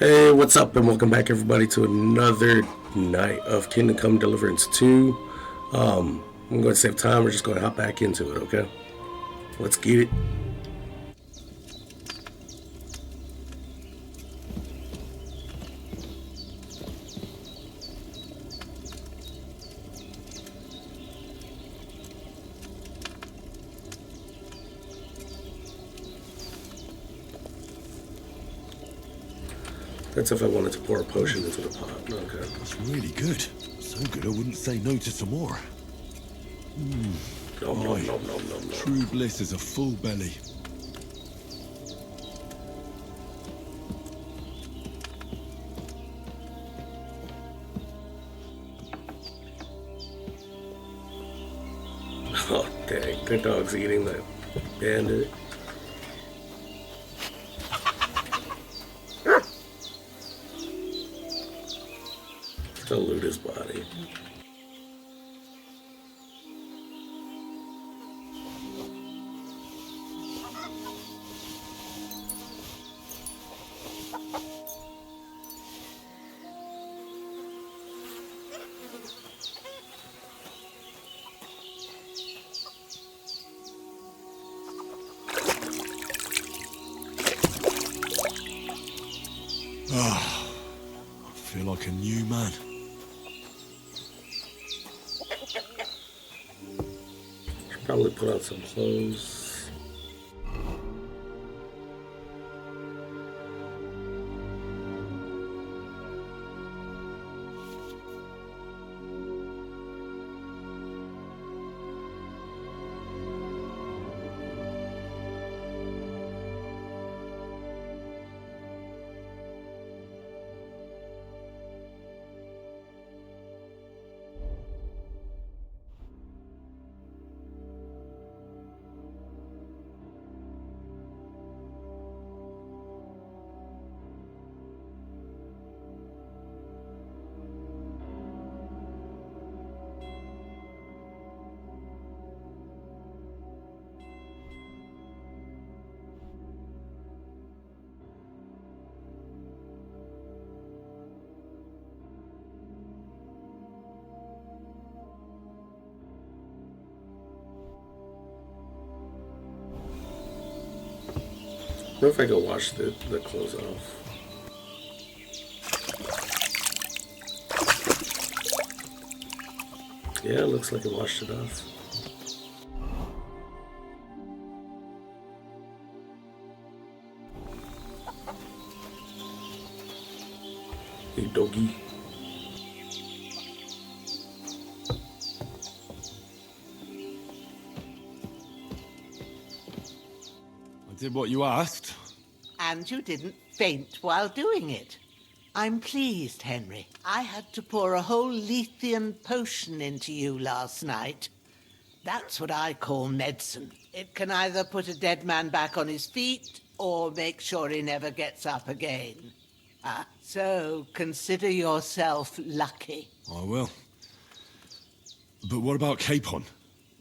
Hey, what's up, and welcome back, everybody, to another night of Kingdom Come Deliverance 2. I'm going to save time. We're just going to hop back into it, okay? Let's get it. That's if I wanted to pour a potion into the pot. Okay. That's really good. So good I wouldn't say no to some more. No. True bliss is a full belly. Oh, dang. The dog's eating that bandit. To loot his body. I feel like a new man. Should probably put on some clothes. What if I go wash the clothes off? Yeah, it looks like it washed it off. Hey, doggy. I did what you asked. And you didn't faint while doing it. I'm pleased, Henry. I had to pour a whole Lethean potion into you last night. That's what I call medicine. It can either put a dead man back on his feet or make sure he never gets up again. So consider yourself lucky. I will. But what about Capon?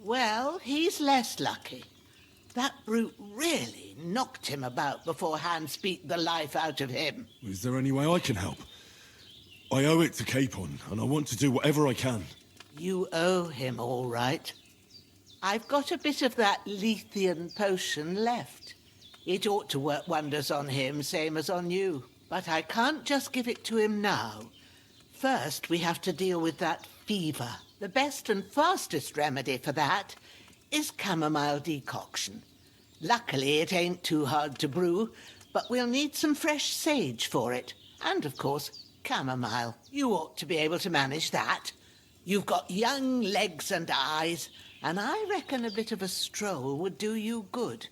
Well, he's less lucky. That brute really knocked him about before Hans beat the life out of him. Is there any way I can help? I owe it to Capon, and I want to do whatever I can. You owe him, all right. I've got a bit of that Lethean potion left. It ought to work wonders on him, same as on you. But I can't just give it to him now. First, we have to deal with that fever. The best and fastest remedy for that is chamomile decoction. Luckily, it ain't too hard to brew, but we'll need some fresh sage for it. And, of course, chamomile. You ought to be able to manage that. You've got young legs and eyes, and I reckon a bit of a stroll would do you good.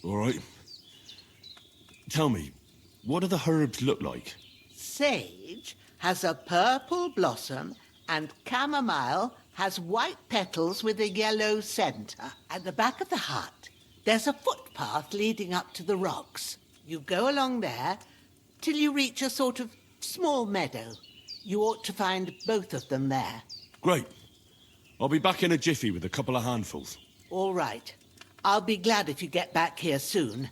All right. Tell me, what do the herbs look like? Sage has a purple blossom, and chamomile has white petals with a yellow centre. At the back of the hut, there's a footpath leading up to the rocks. You go along there till you reach a sort of small meadow. You ought to find both of them there. Great. I'll be back in a jiffy with a couple of handfuls. All right. I'll be glad if you get back here soon.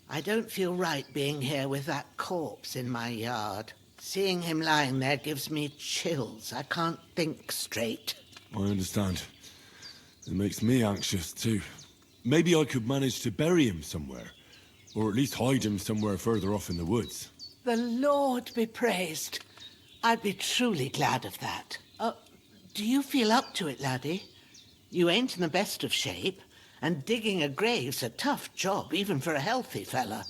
I don't feel right being here with that corpse in my yard. Seeing him lying there gives me chills. I can't think straight. I understand. It makes me anxious too. Maybe I could manage to bury him somewhere. Or at least hide him somewhere further off in the woods. The Lord be praised. I'd be truly glad of that. Do you feel up to it, laddie? You ain't in the best of shape, and digging a grave's a tough job, even for a healthy fella.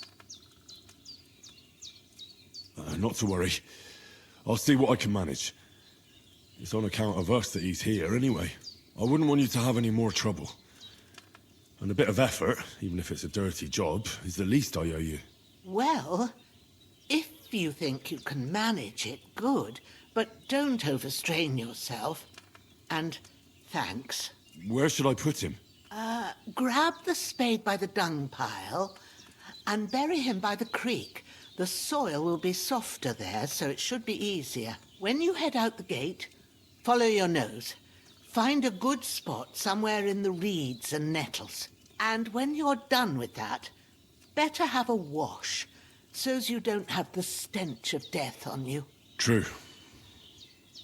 Not to worry. I'll see what I can manage. It's on account of us that he's here anyway. I wouldn't want you to have any more trouble. And a bit of effort, even if it's a dirty job, is the least I owe you. Well, if you think you can manage it, good, but don't overstrain yourself. And thanks. Where should I put him? Grab the spade by the dung pile and bury him by the creek. The soil will be softer there, so it should be easier. When you head out the gate, follow your nose. Find a good spot somewhere in the reeds and nettles. And when you're done with that, better have a wash, so's you don't have the stench of death on you. True.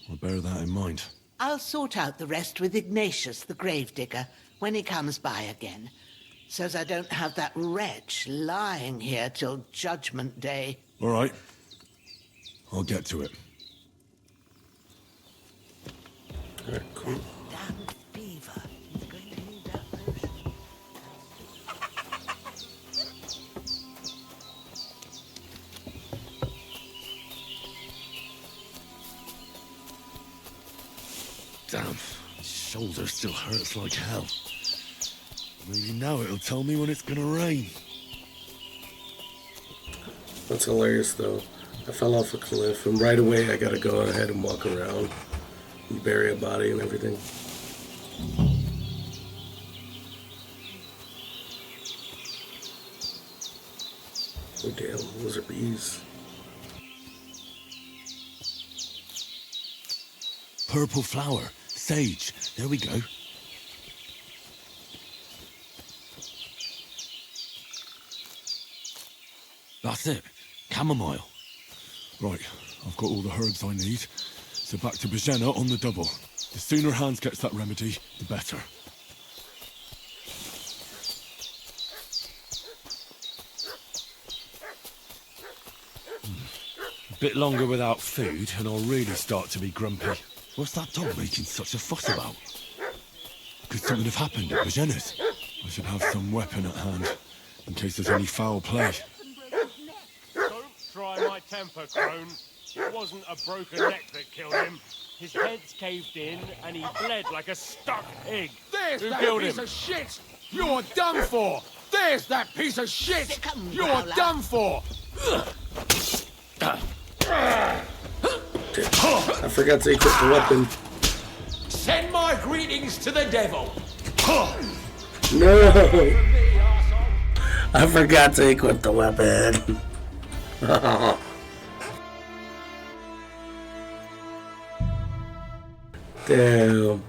I'll bear that in mind. I'll sort out the rest with Ignatius, the gravedigger, when he comes by again, so's I don't have that wretch lying here till Judgment Day. All right. I'll get to it. All right, cool. Damn fever. He's going to need that potion. Damn. Shoulder still hurts like hell. Maybe now it'll tell me when it's gonna rain. That's hilarious, though. I fell off a cliff, and right away I gotta go ahead and walk around and bury a body and everything. Oh, damn. Those are bees. Purple flower. Sage. There we go. That's it. Chamomile. Right, I've got all the herbs I need. So back to Bajena on the double. The sooner Hans gets that remedy, the better. A bit longer without food and I'll really start to be grumpy. What's that dog making such a fuss about? Could something have happened at Bajena's? I should have some weapon at hand, in case there's any foul play. Don't try my temper, Crone. It wasn't a broken neck that killed him. His head's caved in, and he bled like a stuck pig. There's Who that killed piece him? of shit! You're done for! There's that piece of shit! Sick 'em, You're Growler. done for! I forgot to equip the weapon. Send my greetings to the devil! No! I forgot to equip the weapon. Damn.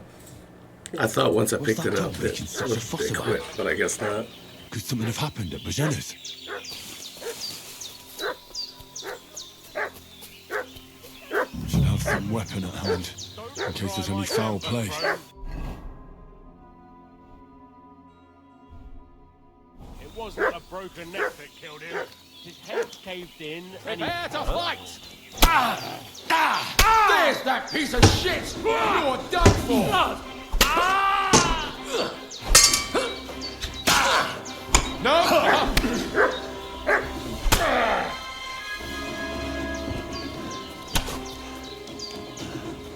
I thought once I What's picked that it dog up making it such a would fuss about? quit, but I guess not. Could something have happened at Bajena's? Should have some weapon at hand, in case there's any foul play. It wasn't a broken neck that killed him. His head's caved in, and he... Prepare to fight! There's that piece of shit! You're done for! No!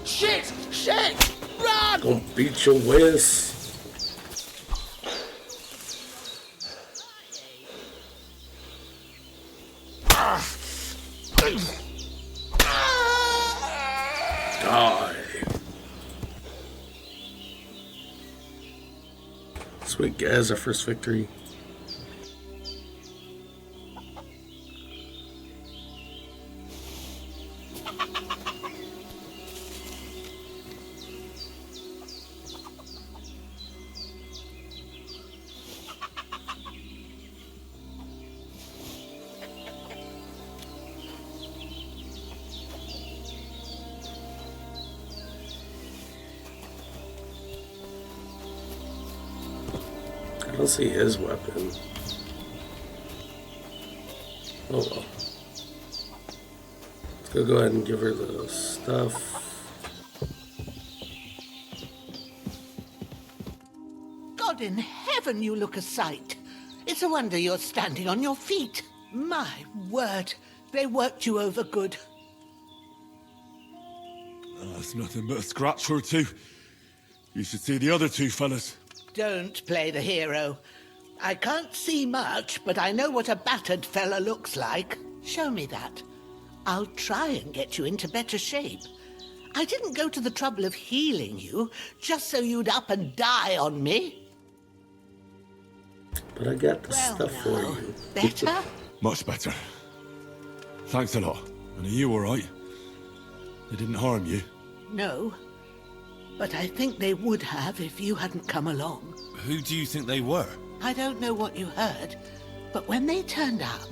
Shit! Shit! Run! Don't beat your whiz. Die. Sweet guys, our first victory. don't see his weapon. Oh well. Let's go ahead and give her the stuff. God in heaven, you look a sight. It's a wonder you're standing on your feet. My word, they worked you over good. That's nothing but a scratch or two. You should see the other two fellas. Don't play the hero. I can't see much, but I know what a battered fella looks like. Show me that. I'll try and get you into better shape. I didn't go to the trouble of healing you just so you'd up and die on me. But I got the Well, stuff for now, you. better? Much better. Thanks a lot. And are you alright? They didn't harm you? No, but I think they would have if you hadn't come along. Who do you think they were? I don't know what you heard, but when they turned up,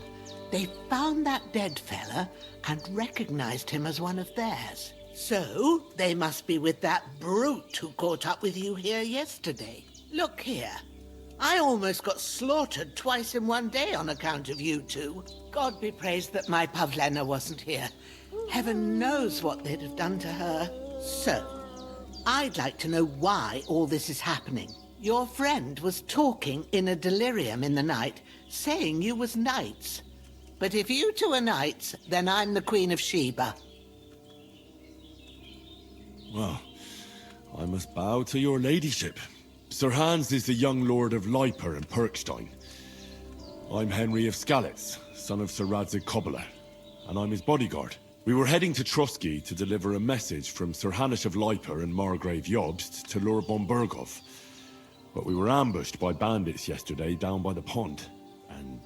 they found that dead fella and recognized him as one of theirs. So, they must be with that brute who caught up with you here yesterday. Look here. I almost got slaughtered twice in one day on account of you two. God be praised that my Pavlena wasn't here. Heaven knows what they'd have done to her. So, I'd like to know why all this is happening. Your friend was talking in a delirium in the night, saying you was knights. But if you two are knights, then I'm the Queen of Sheba. Well, I must bow to your ladyship. Sir Hans is the young lord of Leiper and Perkstein. I'm Henry of Skalitz, son of Sir Radzig Cobbler, and I'm his bodyguard. We were heading to Trusky to deliver a message from Sir Hanish of Leiper and Margrave Jobst to Lord Bombergov. But we were ambushed by bandits yesterday down by the pond, and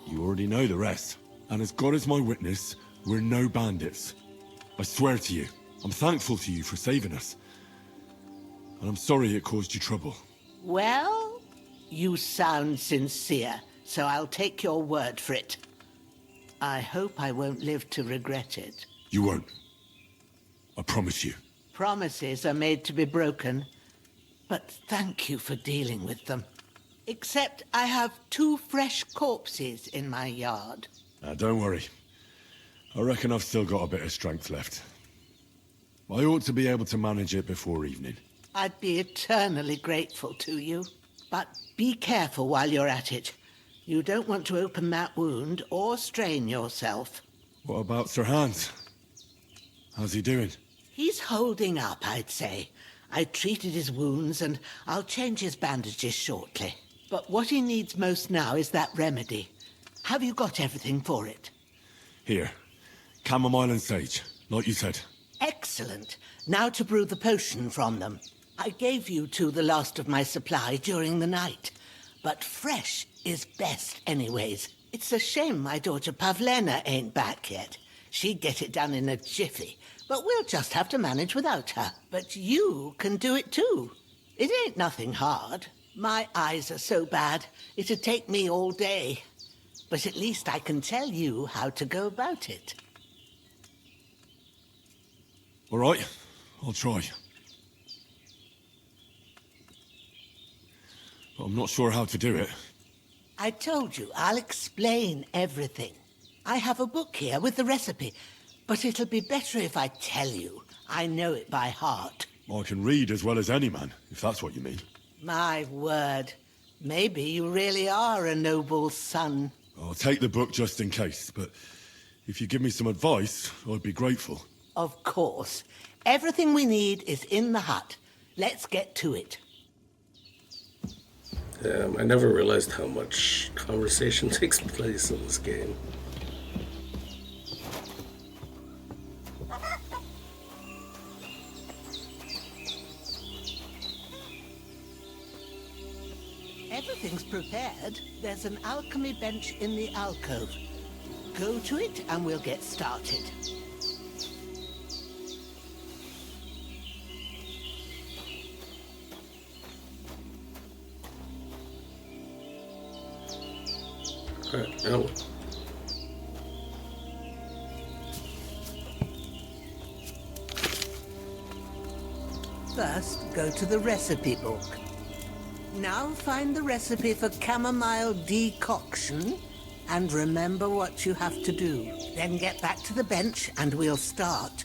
you already know the rest. And as God is my witness, we're no bandits. I swear to you, I'm thankful to you for saving us. And I'm sorry it caused you trouble. Well, you sound sincere, so I'll take your word for it. I hope I won't live to regret it. You won't. I promise you. Promises are made to be broken, but thank you for dealing with them. Except I have 2 fresh corpses in my yard. Now, don't worry. I reckon I've still got a bit of strength left. I ought to be able to manage it before evening. I'd be eternally grateful to you. But be careful while you're at it. You don't want to open that wound or strain yourself. What about Sir Hans? How's he doing? He's holding up, I'd say. I treated his wounds and I'll change his bandages shortly. But what he needs most now is that remedy. Have you got everything for it? Here. Chamomile and sage, like you said. Excellent. Now to brew the potion from them. I gave you two the last of my supply during the night. But fresh is best anyways. It's a shame my daughter Pavlena ain't back yet. She'd get it done in a jiffy. But we'll just have to manage without her. But you can do it too. It ain't nothing hard. My eyes are so bad, it'd take me all day. But at least I can tell you how to go about it. All right, I'll try. But I'm not sure how to do it. I told you, I'll explain everything. I have a book here with the recipe, but it'll be better if I tell you. I know it by heart. I can read as well as any man, if that's what you mean. My word. Maybe you really are a noble son. I'll take the book just in case, but if you give me some advice, I'd be grateful. Of course. Everything we need is in the hut. Let's get to it. I never realized how much conversation takes place in this game. Everything's prepared. There's an alchemy bench in the alcove. Go to it and we'll get started. Alright, now. First, go to the recipe book. Now find the recipe for chamomile decoction and remember what you have to do. Then get back to the bench and we'll start.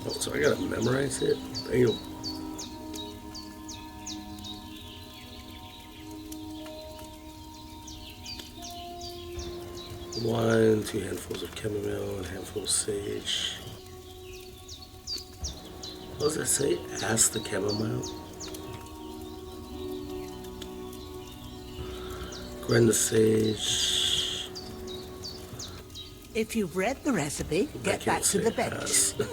Oh, so I gotta memorize it? Damn. One, 2 handfuls of chamomile, and a handful of sage. What does that say? Ask the chamomile? Grind the sage. If you've read the recipe, get back to the bench. So,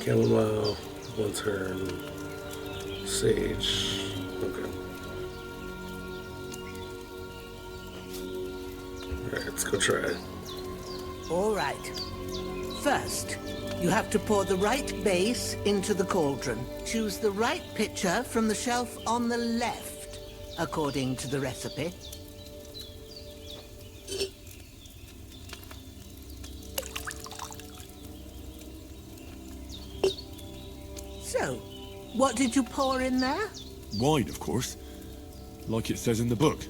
chamomile, 1 turn, sage. Okay. Alright, let's go try it. All right. First, you have to pour the right base into the cauldron. Choose the right pitcher from the shelf on the left, according to the recipe. So, what did you pour in there? Wine, of course. Like it says in the book.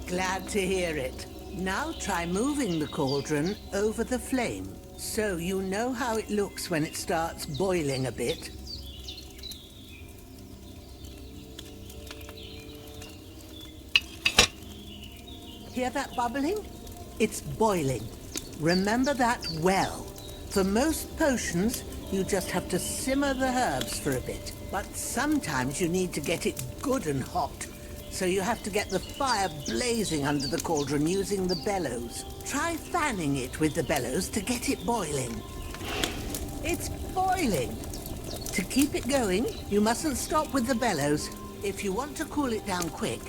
Glad to hear it. Now try moving the cauldron over the flame, so you know how it looks when it starts boiling a bit. Hear that bubbling? It's boiling. Remember that well. For most potions, you just have to simmer the herbs for a bit. But sometimes you need to get it good and hot. So you have to get the fire blazing under the cauldron using the bellows. Try fanning it with the bellows to get it boiling. It's boiling. To keep it going, you mustn't stop with the bellows. If you want to cool it down quick,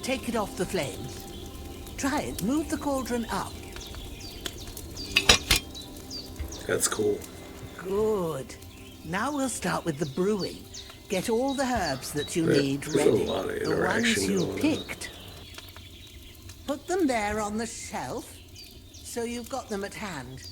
take it off the flames. Try it. Move the cauldron up. That's cool. Good. Now we'll start with the brewing. Get all the herbs that you need There's ready. a lot of The ones interaction you going on. picked. Put them there on the shelf, so you've got them at hand.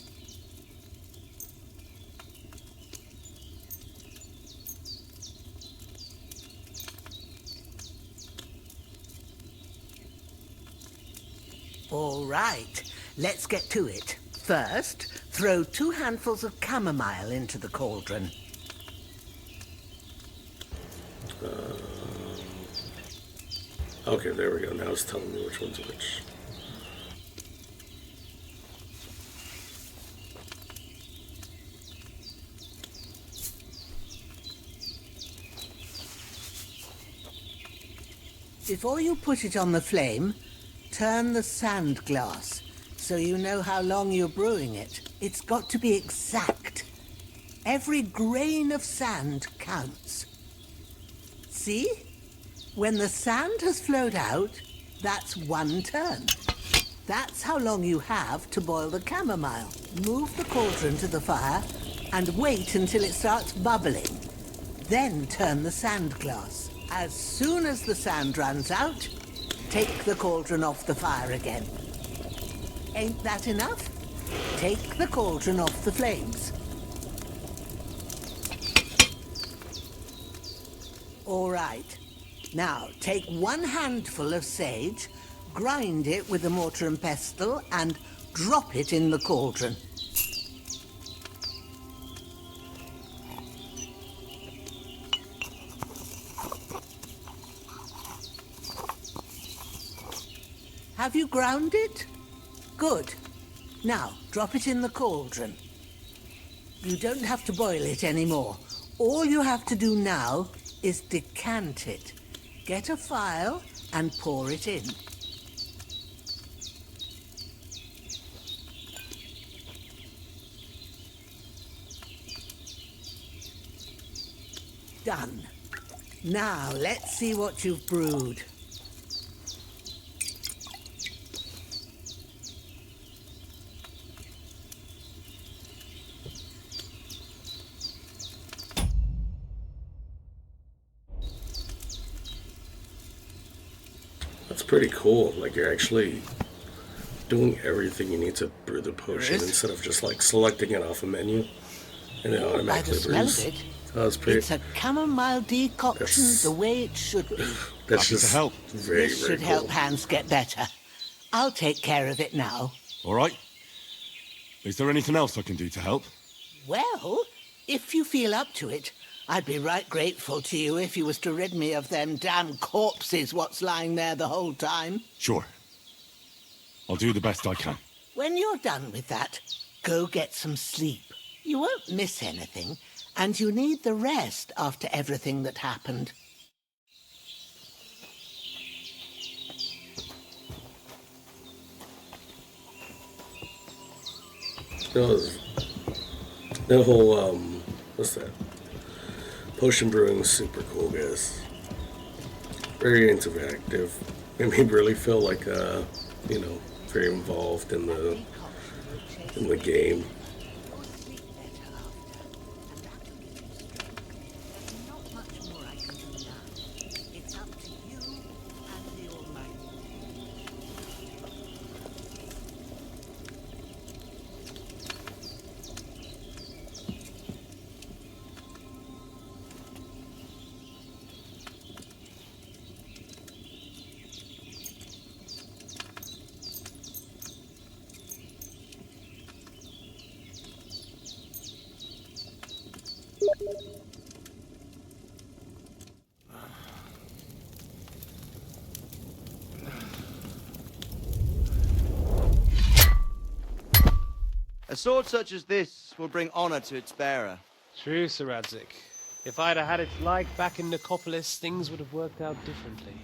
All right, let's get to it. First, throw 2 handfuls of chamomile into the cauldron. Okay, there we go. Now it's telling me which one's which. Before you put it on the flame, turn the sand glass so you know how long you're brewing it. It's got to be exact. Every grain of sand counts. See? When the sand has flowed out, that's 1 turn. That's how long you have to boil the chamomile. Move the cauldron to the fire and wait until it starts bubbling. Then turn the sand glass. As soon as the sand runs out, take the cauldron off the fire again. Ain't that enough? Take the cauldron off the flames. All right. Now, take 1 handful of sage, grind it with a mortar and pestle, and drop it in the cauldron. Have you ground it? Good. Now, drop it in the cauldron. You don't have to boil it anymore. All you have to do now is decant it. Get a phial and pour it in. Done. Now, let's see what you've brewed. That's pretty cool. Like, you're actually doing everything you need to brew the potion instead of just like selecting it off a menu. And it By the automatically smell brews. of it, Oh, that's pretty. it's a chamomile decoction That's- the way it should be. That's Happy to just help. very, This very should cool. help Hans get better. I'll take care of it now. All right. Is there anything else I can do to help? Well, if you feel up to it, I'd be right grateful to you if you was to rid me of them damn corpses what's lying there the whole time. Sure. I'll do the best I can. When you're done with that, go get some sleep. You won't miss anything, and you need the rest after everything that happened. The whole, what's that? Potion brewing is super cool, guys. Very interactive. Made me really feel like, you know, very involved in the game. A sword such as this will bring honor to its bearer. True, Sir Radzik. If I'd have had its like back in Nicopolis, things would have worked out differently.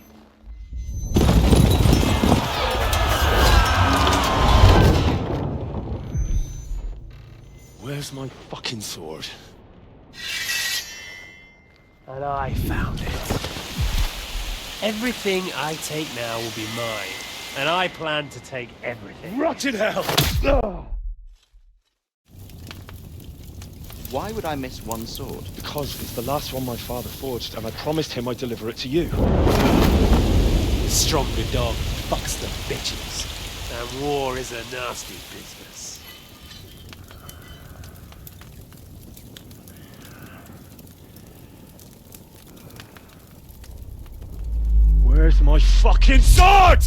Where's my fucking sword? And I found it. Everything I take now will be mine, and I plan to take everything. Rotted hell! Why would I miss one sword? Because it's the last one my father forged, and I promised him I'd deliver it to you. The stronger dog fucks the bitches, and war is a nasty business. Where's my fucking sword?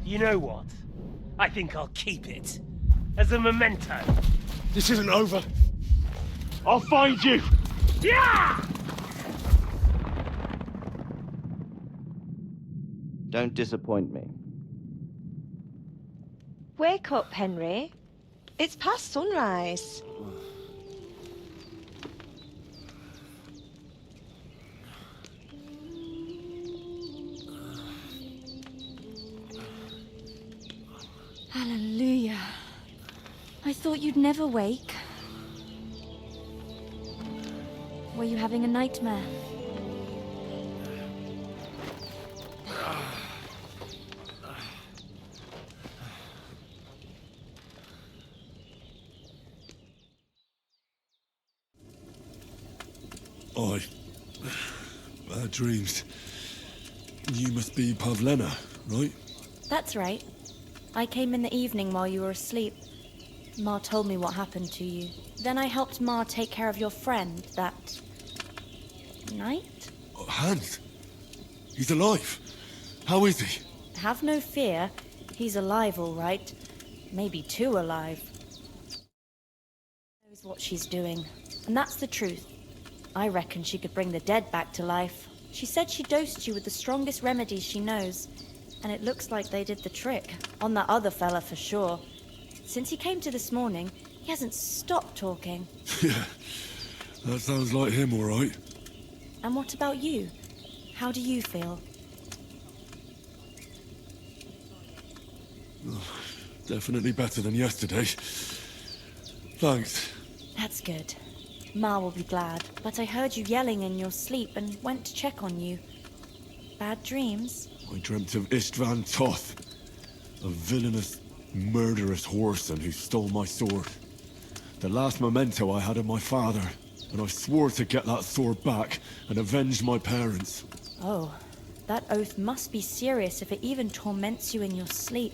You know what? I think I'll keep it. As a memento. This isn't over. I'll find you! Yeah! Don't disappoint me. Wake up, Henry. It's past sunrise. Hallelujah. I thought you'd never wake. Were you having a nightmare? Bad dreams. You must be Pavlena, right? That's right. I came in the evening while you were asleep. Ma told me what happened to you. Then I helped Ma take care of your friend that night? Oh, Hans. He's alive. How is he? Have no fear. He's alive, all right. Maybe too alive. Knows what she's doing. And that's the truth. I reckon she could bring the dead back to life. She said she dosed you with the strongest remedies she knows. And it looks like they did the trick. On that other fella for sure. Since he came to this morning, he hasn't stopped talking. Yeah, that sounds like him, all right. And what about you? How do you feel? Definitely better than yesterday. Thanks. That's good. Ma will be glad. But I heard you yelling in your sleep and went to check on you. Bad dreams? I dreamt of Istvan Toth, a villainous, murderous whoreson who stole my sword. The last memento I had of my father, and I swore to get that sword back and avenge my parents. Oh, that oath must be serious if it even torments you in your sleep.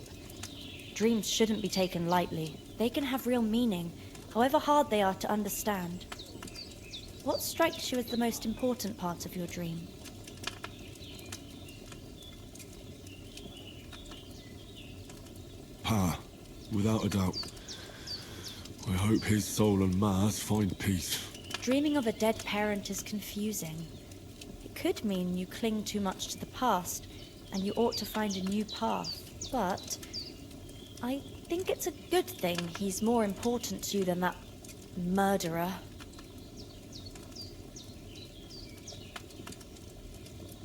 Dreams shouldn't be taken lightly. They can have real meaning, however hard they are to understand. What strikes you as the most important part of your dream? Pa, without a doubt. I hope his soul and Ma's find peace. Dreaming of a dead parent is confusing. It could mean you cling too much to the past, and you ought to find a new path. But I think it's a good thing he's more important to you than that murderer.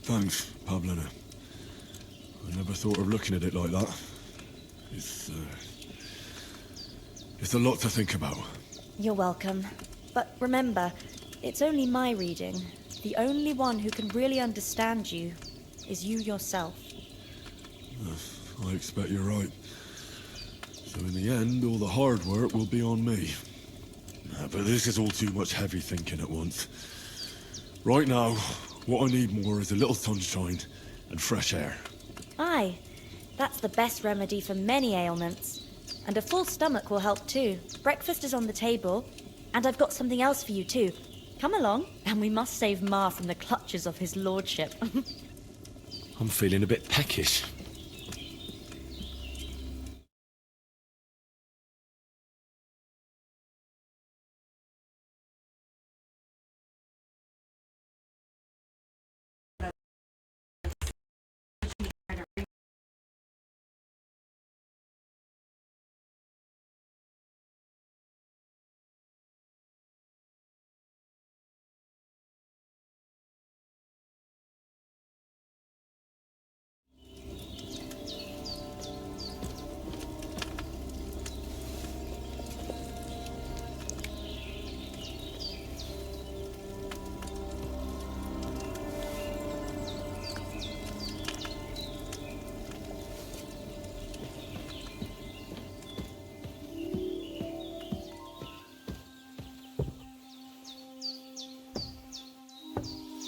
Thanks, Pavlina. I never thought of looking at it like that. It's a lot to think about. You're welcome. But remember, it's only my reading. The only one who can really understand you is you yourself. I expect you're right. So in the end, all the hard work will be on me. But this is all too much heavy thinking at once. Right now, what I need more is a little sunshine and fresh air. Aye, that's the best remedy for many ailments. And a full stomach will help too. Breakfast is on the table, and I've got something else for you too. Come along, and we must save Ma from the clutches of his lordship. I'm feeling a bit peckish.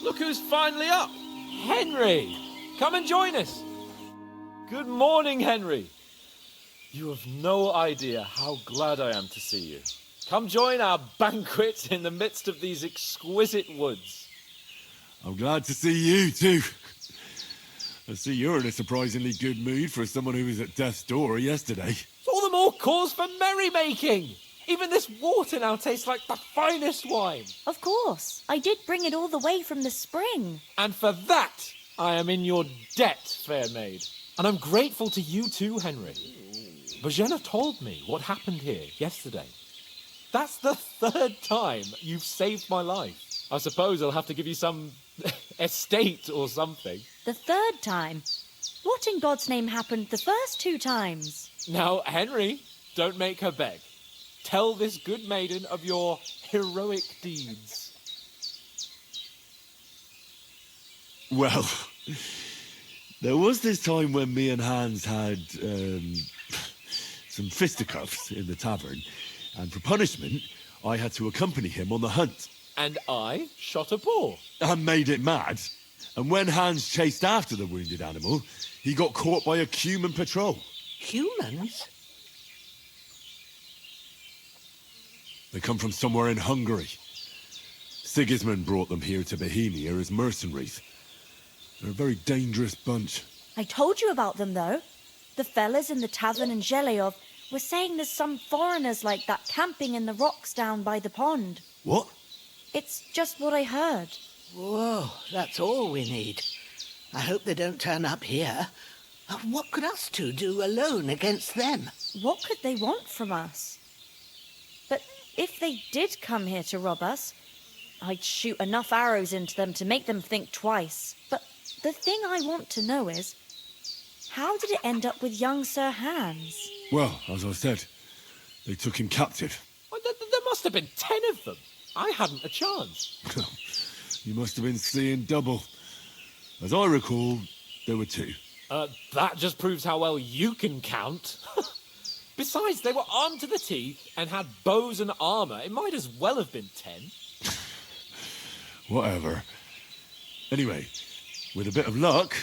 Look who's finally up! Henry! Come and join us! Good morning, Henry! You have no idea how glad I am to see you. Come join our banquet in the midst of these exquisite woods. I'm glad to see you too. I see you're in a surprisingly good mood for someone who was at death's door yesterday. It's all the more cause for merrymaking! Even this water now tastes like the finest wine. Of course. I did bring it all the way from the spring. And for that, I am in your debt, fair maid. And I'm grateful to you too, Henry. Bojena told me what happened here yesterday. That's the third time you've saved my life. I suppose I'll have to give you some estate or something. The third time? What in God's name happened the first 2 times? Now, Henry, don't make her beg. Tell this good maiden of your heroic deeds. Well, there was this time when me and Hans had some fisticuffs in the tavern, and for punishment, I had to accompany him on the hunt. And I shot a boar. And made it mad. And when Hans chased after the wounded animal, he got caught by a human patrol. Humans? They come from somewhere in Hungary. Sigismund brought them here to Bohemia as mercenaries. They're a very dangerous bunch. I told you about them, though. The fellas in the tavern in Zheleov were saying there's some foreigners like that camping in the rocks down by the pond. What? It's just what I heard. Whoa, that's all we need. I hope they don't turn up here. What could us two do alone against them? What could they want from us? But if they did come here to rob us, I'd shoot enough arrows into them to make them think twice. But the thing I want to know is, how did it end up with young Sir Hans? Well, as I said, they took him captive. Well, there must have been 10 of them. I hadn't a chance. You must have been seeing double. As I recall, there were 2. That just proves how well you can count. Besides, they were armed to the teeth and had bows and armor. It might as well have been 10. Whatever. Anyway, with a bit of luck,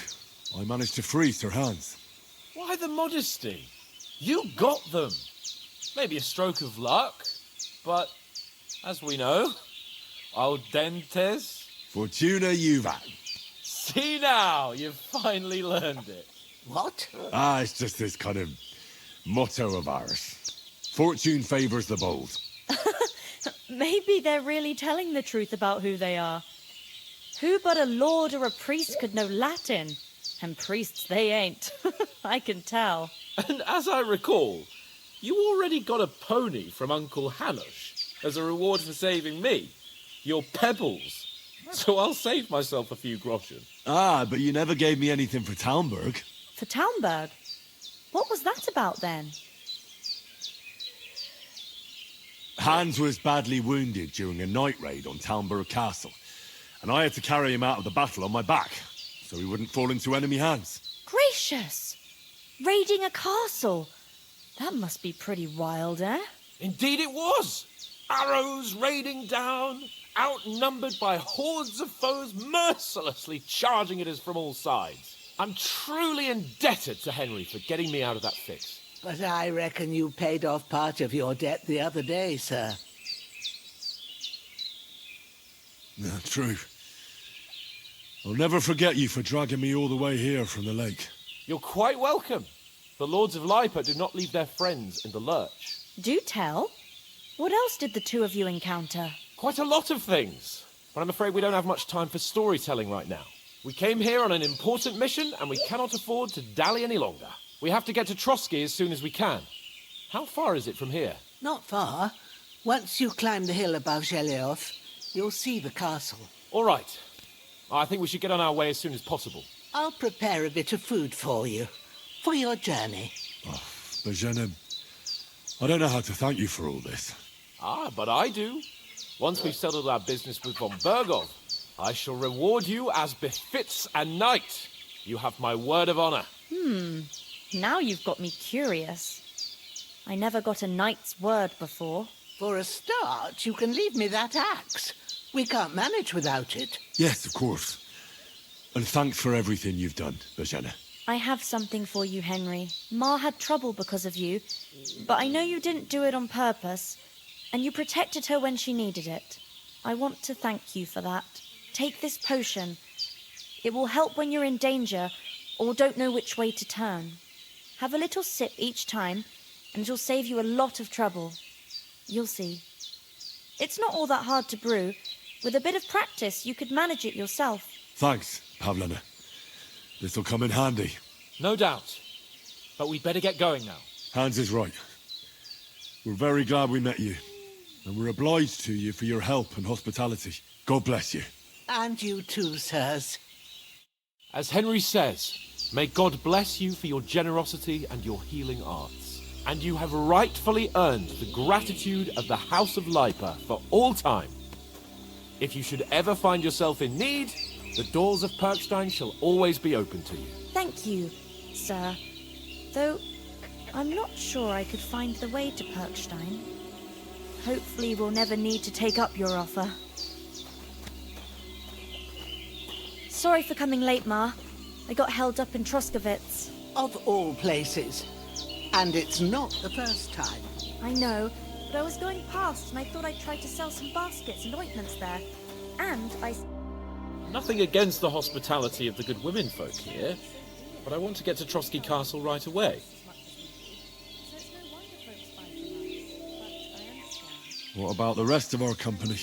I managed to free Sir Hans. Why the modesty? You got them. Maybe a stroke of luck. But, as we know, audentes. Fortuna juvat. See now, you've finally learned it. What? It's just this kind of motto of ours. Fortune favours the bold. Maybe they're really telling the truth about who they are. Who but a lord or a priest could know Latin? And priests they ain't. I can tell. And as I recall, you already got a pony from Uncle Hanush as a reward for saving me. Your pebbles. So I'll save myself a few groschen. But you never gave me anything for Talmberg. For Talmberg? What was that about then? Hans was badly wounded during a night raid on Talmberg Castle, and I had to carry him out of the battle on my back, so he wouldn't fall into enemy hands. Gracious! Raiding a castle? That must be pretty wild, eh? Indeed it was! Arrows raining down, outnumbered by hordes of foes mercilessly charging at us from all sides. I'm truly indebted to Henry for getting me out of that fix. But I reckon you paid off part of your debt the other day, sir. True. I'll never forget you for dragging me all the way here from the lake. You're quite welcome. The Lords of Lipa do not leave their friends in the lurch. Do tell. What else did the two of you encounter? Quite a lot of things, but I'm afraid we don't have much time for storytelling right now. We came here on an important mission, and we cannot afford to dally any longer. We have to get to Trotsky as soon as we can. How far is it from here? Not far. Once you climb the hill above Zheleov, you'll see the castle. All right. I think we should get on our way as soon as possible. I'll prepare a bit of food for you, for your journey. Bozhena, I don't know how to thank you for all this. But I do. Once we've settled our business with von Bergov, I shall reward you as befits a knight. You have my word of honor. Now you've got me curious. I never got a knight's word before. For a start, you can leave me that axe. We can't manage without it. Yes, of course. And thanks for everything you've done, Bozhena. I have something for you, Henry. Ma had trouble because of you, but I know you didn't do it on purpose, and you protected her when she needed it. I want to thank you for that. Take this potion. It will help when you're in danger or don't know which way to turn. Have a little sip each time, and it'll save you a lot of trouble. You'll see. It's not all that hard to brew. With a bit of practice, you could manage it yourself. Thanks, Pavlena. This'll come in handy. No doubt. But we'd better get going now. Hans is right. We're very glad we met you, and we're obliged to you for your help and hospitality. God bless you. And you too, sirs. As Henry says, may God bless you for your generosity and your healing arts. And you have rightfully earned the gratitude of the House of Lipa for all time. If you should ever find yourself in need, the doors of Perkstein shall always be open to you. Thank you, sir. Though, I'm not sure I could find the way to Perkstein. Hopefully we'll never need to take up your offer. Sorry for coming late, Ma. I got held up in Troskowitz. Of all places. And it's not the first time. I know, but I was going past and I thought I'd try to sell some baskets and ointments there. And I... Nothing against the hospitality of the good women folk here, but I want to get to Trotsky Castle right away. What about the rest of our company?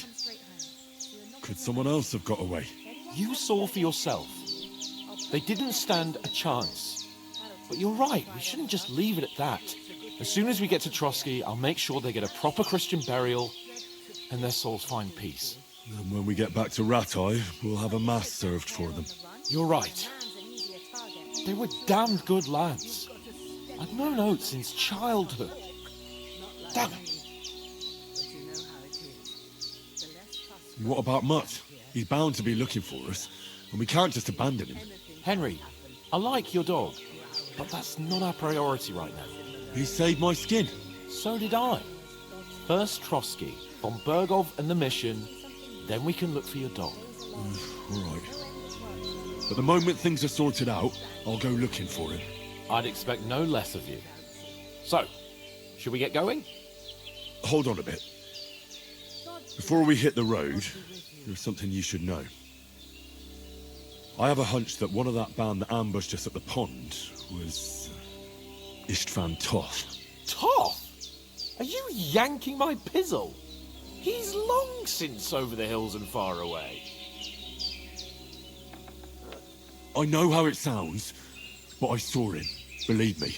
Could someone else have got away? You saw for yourself. They didn't stand a chance. But you're right, we shouldn't just leave it at that. As soon as we get to Trotsky, I'll make sure they get a proper Christian burial and their souls find peace. And when we get back to Ratai, we'll have a mass served for them. You're right. They were damned good lads. I've known Oates since childhood. Damn it. And what about Mutt? He's bound to be looking for us, and we can't just abandon him. Henry, I like your dog, but that's not our priority right now. He saved my skin. So did I. First Trotsky, von Bergov and the mission, then we can look for your dog. All right. But the moment things are sorted out, I'll go looking for him. I'd expect no less of you. So, should we get going? Hold on a bit. Before we hit the road, there's something you should know. I have a hunch that one of that band that ambushed us at the pond was Istvan Toth. Toth? Are you yanking my pizzle? He's long since over the hills and far away. I know how it sounds, but I saw him. Believe me.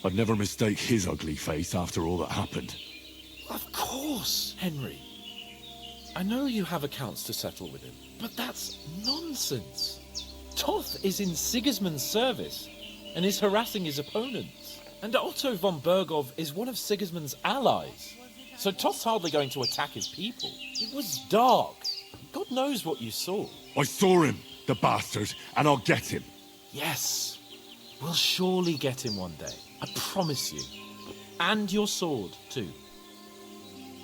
I'd never mistake his ugly face after all that happened. Of course, Henry. I know you have accounts to settle with him, but that's nonsense. Toth is in Sigismund's service and is harassing his opponents. And Otto von Bergov is one of Sigismund's allies. So Toth's hardly going to attack his people. It was dark. God knows what you saw. I saw him, the bastard, and I'll get him. Yes. We'll surely get him one day. I promise you. And your sword, too.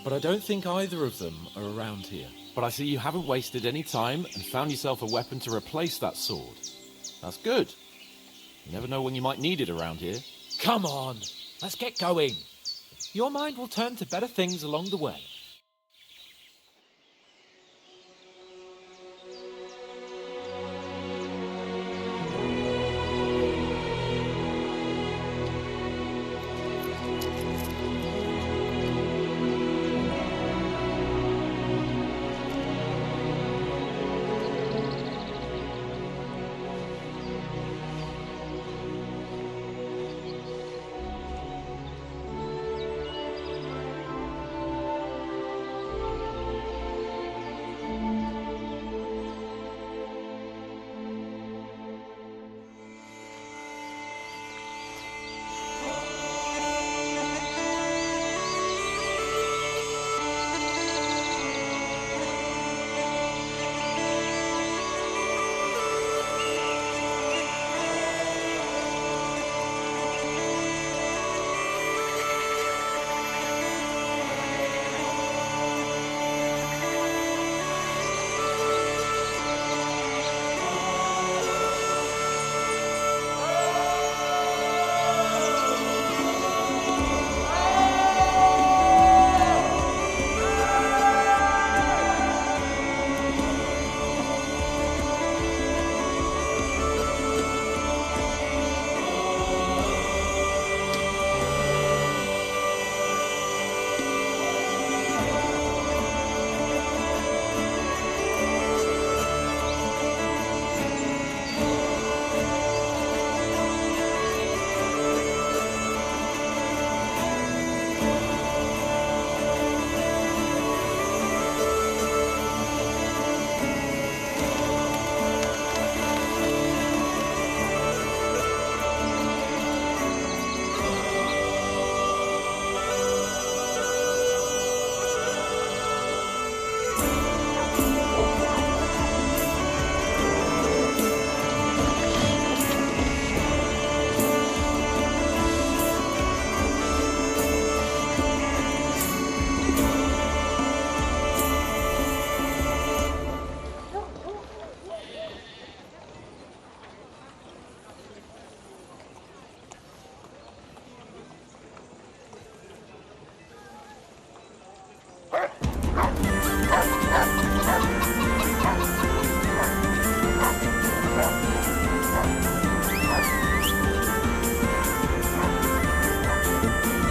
But I don't think either of them are around here. But I see you haven't wasted any time and found yourself a weapon to replace that sword. That's good. You never know when you might need it around here. Come on, let's get going. Your mind will turn to better things along the way.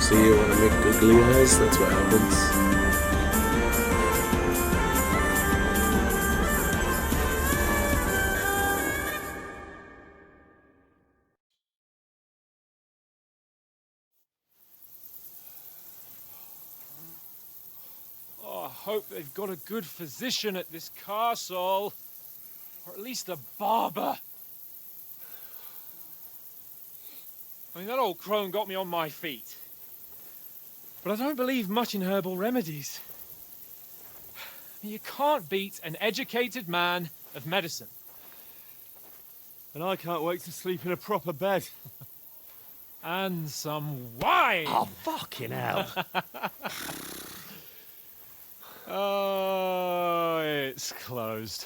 See, you want to make googly eyes? That's what happens. Oh, I hope they've got a good physician at this castle. Or at least a barber. I mean, that old crone got me on my feet. But I don't believe much in herbal remedies. You can't beat an educated man of medicine. And I can't wait to sleep in a proper bed. And some wine! Oh, fucking hell. Oh, it's closed.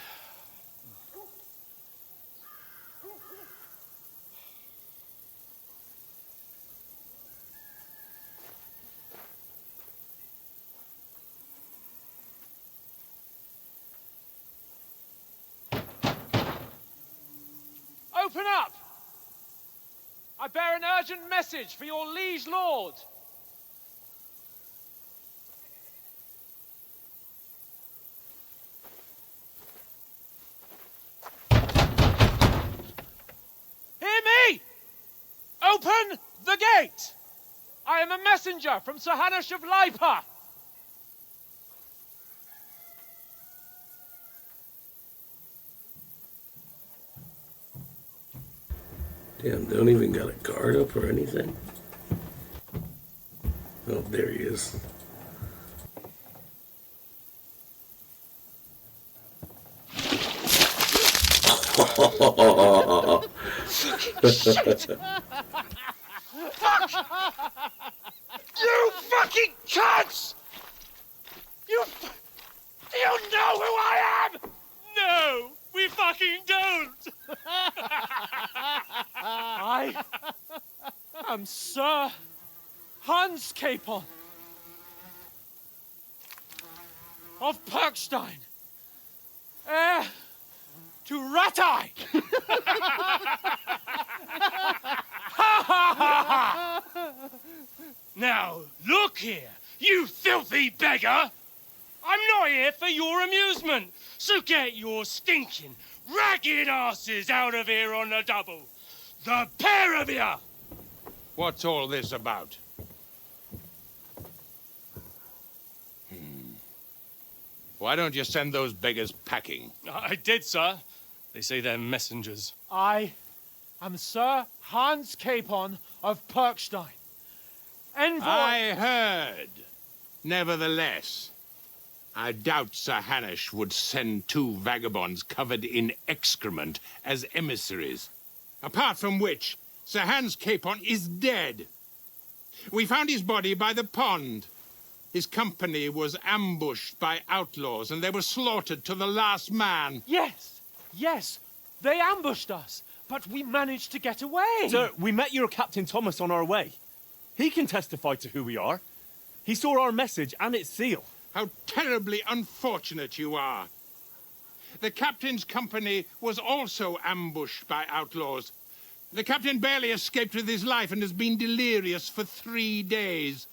Open up! I bear an urgent message for your liege lord. Hear me! Open the gate! I am a messenger from Sir Hanush of Lipa. Damn, they don't even got a guard up or anything. Oh, there he is. Shit! Fuck! You fucking cunts! Do you know who I am? No, we fucking don't. I am Sir Hans Capon of Perkstein, heir to Ratai. Now, look here, you filthy beggar! I'm not here for your amusement, so get your stinking, ragged asses out of here on the double. The pair of you! What's all this about? Why don't you send those beggars packing? I did, sir. They say they're messengers. I am Sir Hans Capon of Perkstein. Envoy... I heard. Nevertheless, I doubt Sir Hanush would send two vagabonds covered in excrement as emissaries. Apart from which, Sir Hans Capon is dead. We found his body by the pond. His company was ambushed by outlaws, and they were slaughtered to the last man. Yes, yes, they ambushed us, but we managed to get away. Sir, we met your Captain Thomas on our way. He can testify to who we are. He saw our message and its seal. How terribly unfortunate you are. The captain's company was also ambushed by outlaws. The captain barely escaped with his life and has been delirious for 3 days.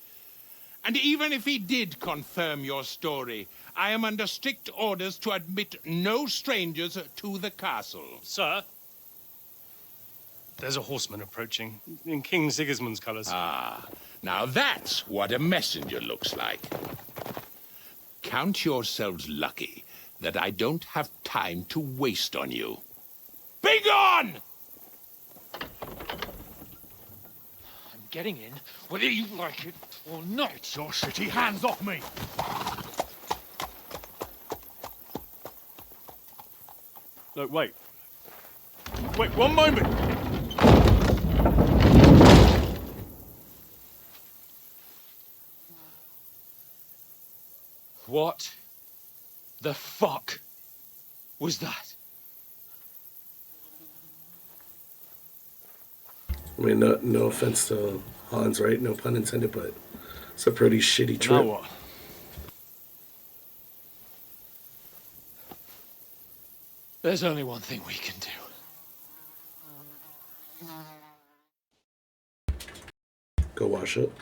And even if he did confirm your story, I am under strict orders to admit no strangers to the castle. Sir, there's a horseman approaching in King Sigismund's colours. Ah, now that's what a messenger looks like. Count yourselves lucky that I don't have time to waste on you. Be gone! I'm getting in, whether you like it or not. Your shitty hands off me! Look, wait. Wait, one moment! What the fuck was that? I mean, no offense to Hans, right? No pun intended, but it's a pretty shitty trip. Now what? There's only one thing we can do. Go wash it.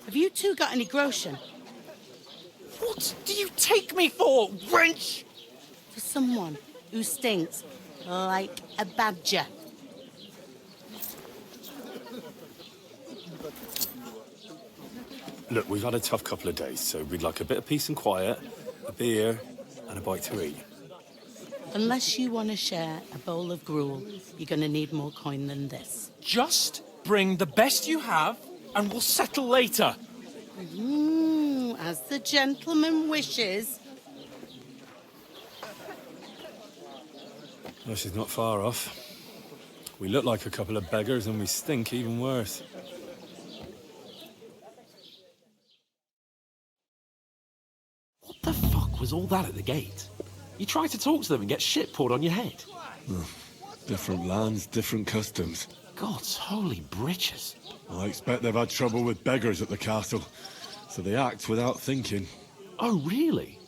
Have you two got any groschen? What do you take me for, wench? For someone who stinks like a badger. Look, we've had a tough couple of days, so we'd like a bit of peace and quiet, a beer, and a bite to eat. Unless you want to share a bowl of gruel, you're going to need more coin than this. Just bring the best you have, and we'll settle later. As the gentleman wishes. Well, she's not far off. We look like a couple of beggars, and we stink even worse. What the fuck was all that at the gate? You try to talk to them and get shit poured on your head. Different lands, different customs. God's holy britches. I expect they've had trouble with beggars at the castle, so they act without thinking. Oh, really?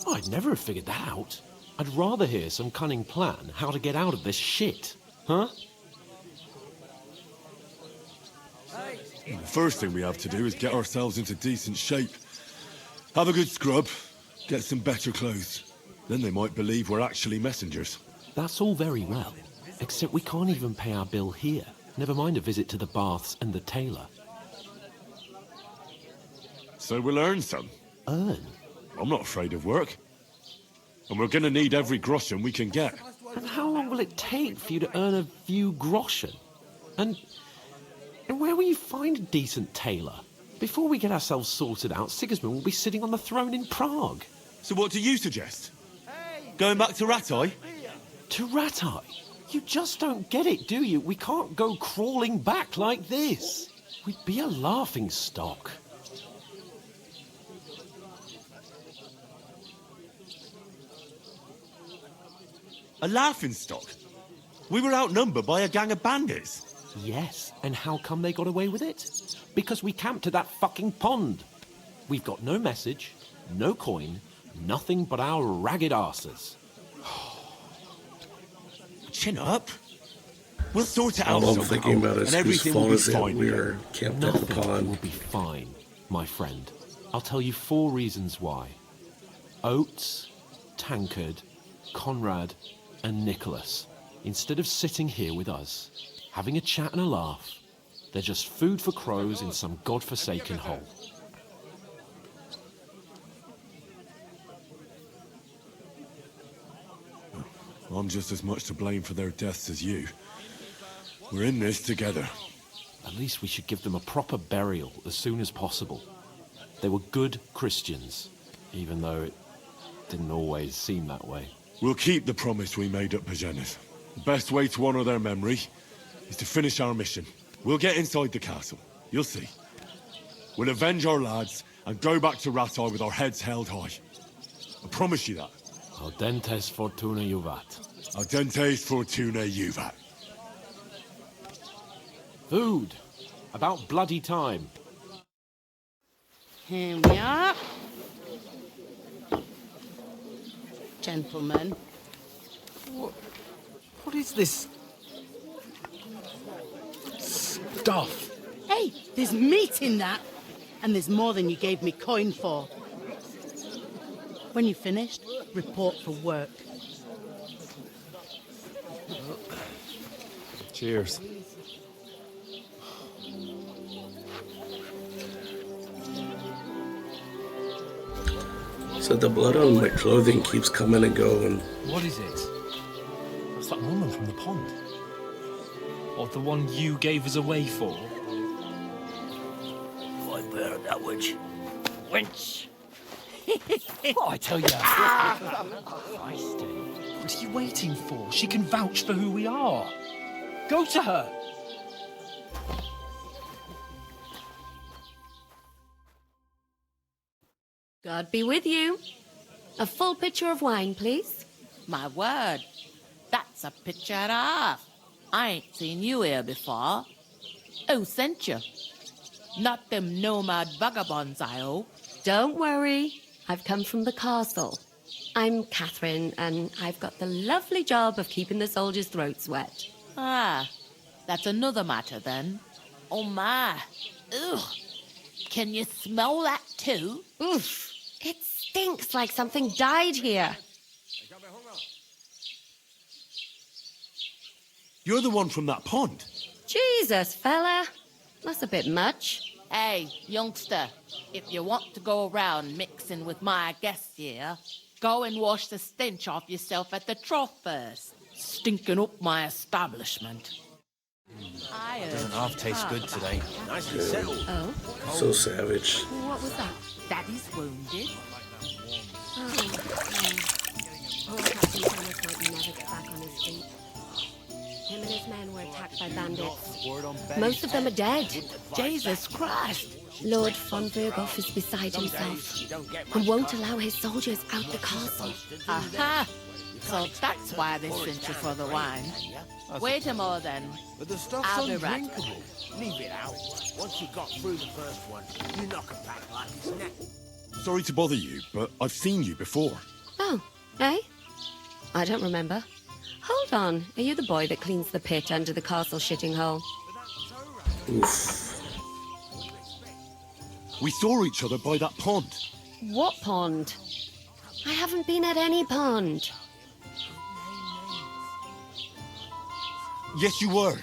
I'd never have figured that out. I'd rather hear some cunning plan how to get out of this shit. Huh? The first thing we have to do is get ourselves into decent shape. Have a good scrub, get some better clothes. Then they might believe we're actually messengers. That's all very well, except we can't even pay our bill here. Never mind a visit to the baths and the tailor. So we'll earn some. Earn? I'm not afraid of work. And we're gonna need every groschen we can get. And how long will it take for you to earn a few groschen? And where will you find a decent tailor? Before we get ourselves sorted out, Sigismund will be sitting on the throne in Prague. So what do you suggest? Going back to Ratai? To Ratai? You just don't get it, do you? We can't go crawling back like this. We'd be a laughing stock. A laughingstock? We were outnumbered by a gang of bandits. Yes, and how come they got away with it? Because we camped at that fucking pond. We've got no message, no coin, nothing but our ragged arses. Chin up. We'll sort it All out I'm thinking about is whose fault is it fine. we're camped at the Nothing pond. will be fine, my friend. I'll tell you 4 reasons why. Oates, Tankard, Conrad, and Nicholas, instead of sitting here with us, having a chat and a laugh, they're just food for crows in some godforsaken hole. I'm just as much to blame for their deaths as you. We're in this together. At least we should give them a proper burial as soon as possible. They were good Christians, even though it didn't always seem that way. We'll keep the promise we made at Pagenes. The best way to honor their memory is to finish our mission. We'll get inside the castle. You'll see. We'll avenge our lads and go back to Ratai with our heads held high. I promise you that. Audentes fortuna juvat. Audentes fortuna juvat. Food. About bloody time. Here we are. Gentlemen. What is this stuff? Hey, there's meat in that. And there's more than you gave me coin for. When you're finished, report for work. Cheers. So the blood on my clothing keeps coming and going. What is it? It's that woman from the pond. Or the one you gave us away for? I bear that witch. Wench! What I tell you? Feisty. What are you waiting for? She can vouch for who we are. Go to her. God be with you. A full pitcher of wine, please. My word, that's a picture and a half. I ain't seen you here before. Who sent you? Not them nomad vagabonds, I hope. Don't worry. I've come from the castle. I'm Catherine, and I've got the lovely job of keeping the soldiers' throats wet. Ah, that's another matter then. Oh my. Ugh. Can you smell that too? Oof. It stinks like something died here. You're the one from that pond. Jesus, fella. That's a bit much. Hey, youngster, if you want to go around mixing with my guests here, go and wash the stench off yourself at the trough first. Stinking up my establishment. Doesn't half taste good today. Nicely settled. Oh? So savage. What was that? Daddy's wounded. Poor Captain Thomas might never get back on his feet. Him and his men were attacked by bandits. Most of them are dead. Jesus Christ! Lord von Berghoff is beside himself and won't allow his soldiers out the castle. Aha! So that's why they sent you for the wine. Wait a more then. But the stuff's I'll be right. undrinkable. Leave it out. Once you got through the first one, you knock it back like it's net. Sorry to bother you, but I've seen you before. Oh, eh? I don't remember. Hold on. Are you the boy that cleans the pit under the castle shitting hole? Oof. We saw each other by that pond. What pond? I haven't been at any pond. Yes, you were.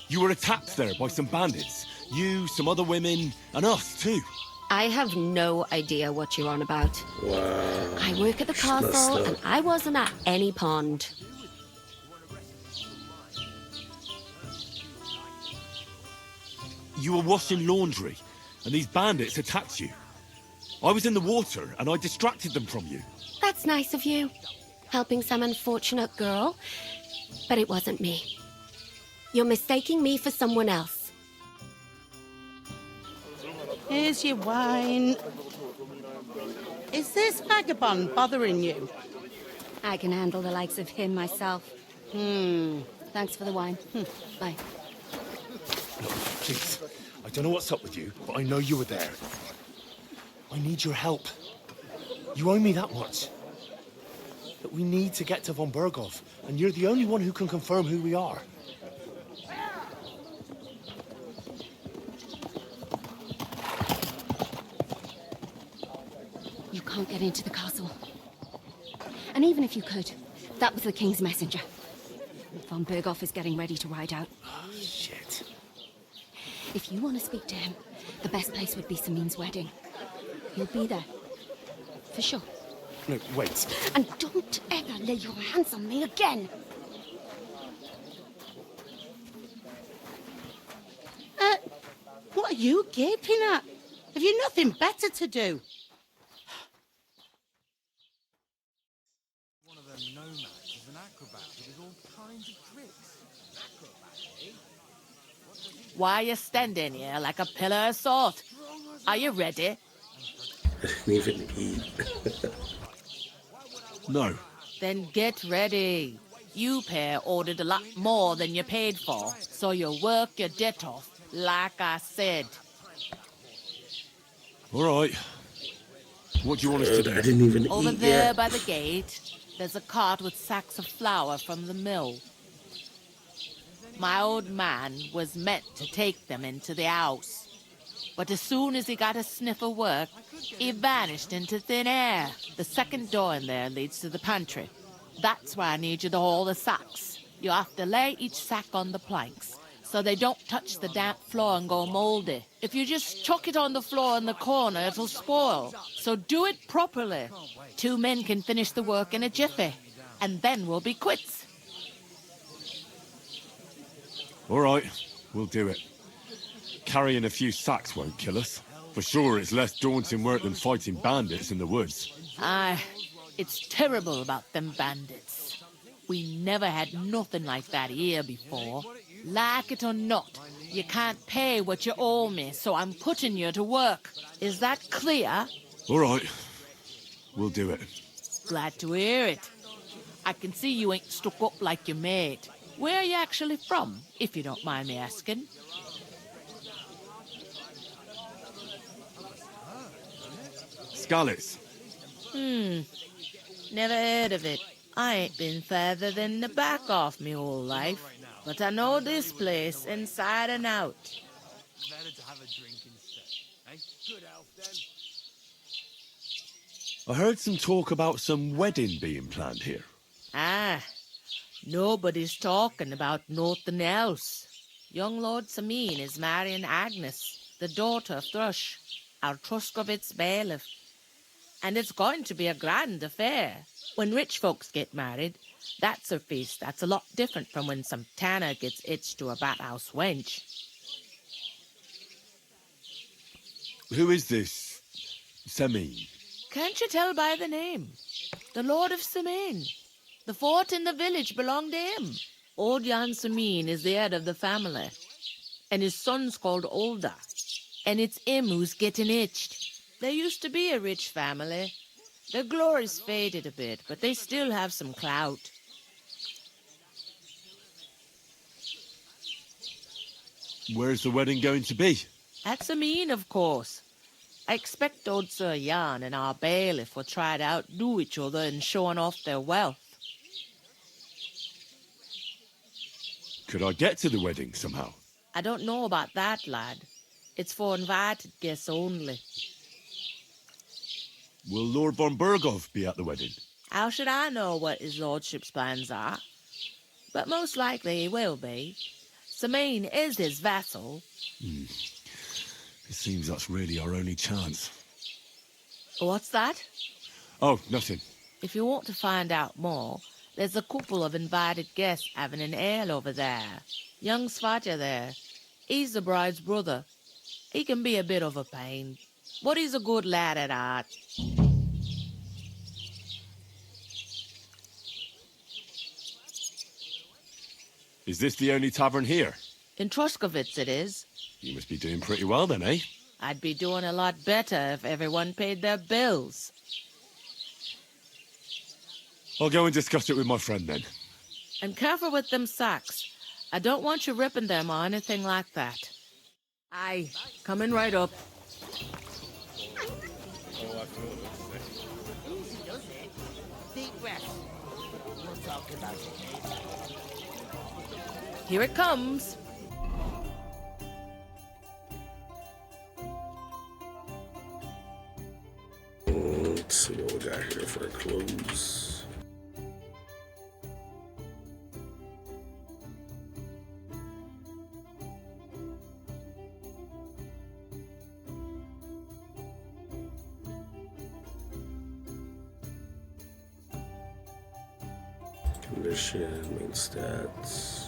You were attacked there by some bandits. You, some other women, and us too. I have no idea what you're on about. Wow. I work at the castle, and I wasn't at any pond. You were washing laundry, and these bandits attacked you. I was in the water, and I distracted them from you. That's nice of you. Helping some unfortunate girl. But it wasn't me. You're mistaking me for someone else. Here's your wine. Is this vagabond bothering you? I can handle the likes of him myself. Thanks for the wine. Bye. Look, please. I don't know what's up with you, but I know you were there. I need your help. You owe me that much. But we need to get to von Berghoff, and you're the only one who can confirm who we are. You can't get into the castle. And even if you could, that was the king's messenger. Von Berghoff is getting ready to ride out. Oh, shit. If you want to speak to him, the best place would be Samin's wedding. He'll be there. For sure. No, wait. And don't ever lay your hands on me again! What are you gaping at? Have you nothing better to do? One of them nomads is an acrobat who does all kinds of tricks. Acrobat, eh? Why are you standing here like a pillar of salt? Are you ready? I didn't even eat. No. Then get ready. You pair ordered a lot more than you paid for, so you'll work your debt off, like I said. All right. What do you want us to do? I didn't even Over eat there yet. by the gate, there's a cart with sacks of flour from the mill. My old man was meant to take them into the house. But as soon as he got a sniff of work, he vanished into thin air. The second door in there leads to the pantry. That's where I need you to haul the sacks. You have to lay each sack on the planks, so they don't touch the damp floor and go moldy. If you just chuck it on the floor in the corner, it'll spoil. So do it properly. 2 men can finish the work in a jiffy, and then we'll be quits. All right, we'll do it. Carrying a few sacks won't kill us. For sure, it's less daunting work than fighting bandits in the woods. Aye, it's terrible about them bandits. We never had nothing like that here before. Like it or not, you can't pay what you owe me, so I'm putting you to work. Is that clear? All right, we'll do it. Glad to hear it. I can see you ain't stuck up like your mate. Where are you actually from, if you don't mind me asking? Skalitz. Never heard of it. I ain't been further than the back off me whole life, but I know this place inside and out. Better to have a drink instead. Eh? Good health, then. I heard some talk about some wedding being planned here. Ah, nobody's talking about nothing else. Young Lord Samin is marrying Agnes, the daughter of Thrush, our Truskovitz bailiff. And it's going to be a grand affair. When rich folks get married, that's a feast that's a lot different from when some tanner gets hitched to a bathhouse wench. Who is this Samin? Can't you tell by the name? The Lord of Samin. The fort in the village belonged to him. Old Jan Samin is the head of the family, and his son's called Olda. And it's him who's getting itched. There used to be a rich family. Their glory's faded a bit, but they still have some clout. Where's the wedding going to be? At Samin, of course. I expect old Sir Jan and our bailiff will try to outdo each other in showing off their wealth. Could I get to the wedding somehow? I don't know about that, lad. It's for invited guests only. Will Lord von Burgov be at the wedding? How should I know what his lordship's plans are? But most likely he will be. Samin is his vassal. It seems that's really our only chance. What's that? Oh, nothing. If you want to find out more, there's a couple of invited guests having an ale over there. Young Svaja there. He's the bride's brother. He can be a bit of a pain, but he's a good lad at heart. Is this the only tavern here? In Troskovitz it is. You must be doing pretty well then, eh? I'd be doing a lot better if everyone paid their bills. I'll go and discuss it with my friend then. And careful with them sacks. I don't want you ripping them or anything like that. Aye, coming right up. Easy does it. Deep breath. We'll talk about it later. Here it comes. Let's see what we got here for clothes. Condition, main stats.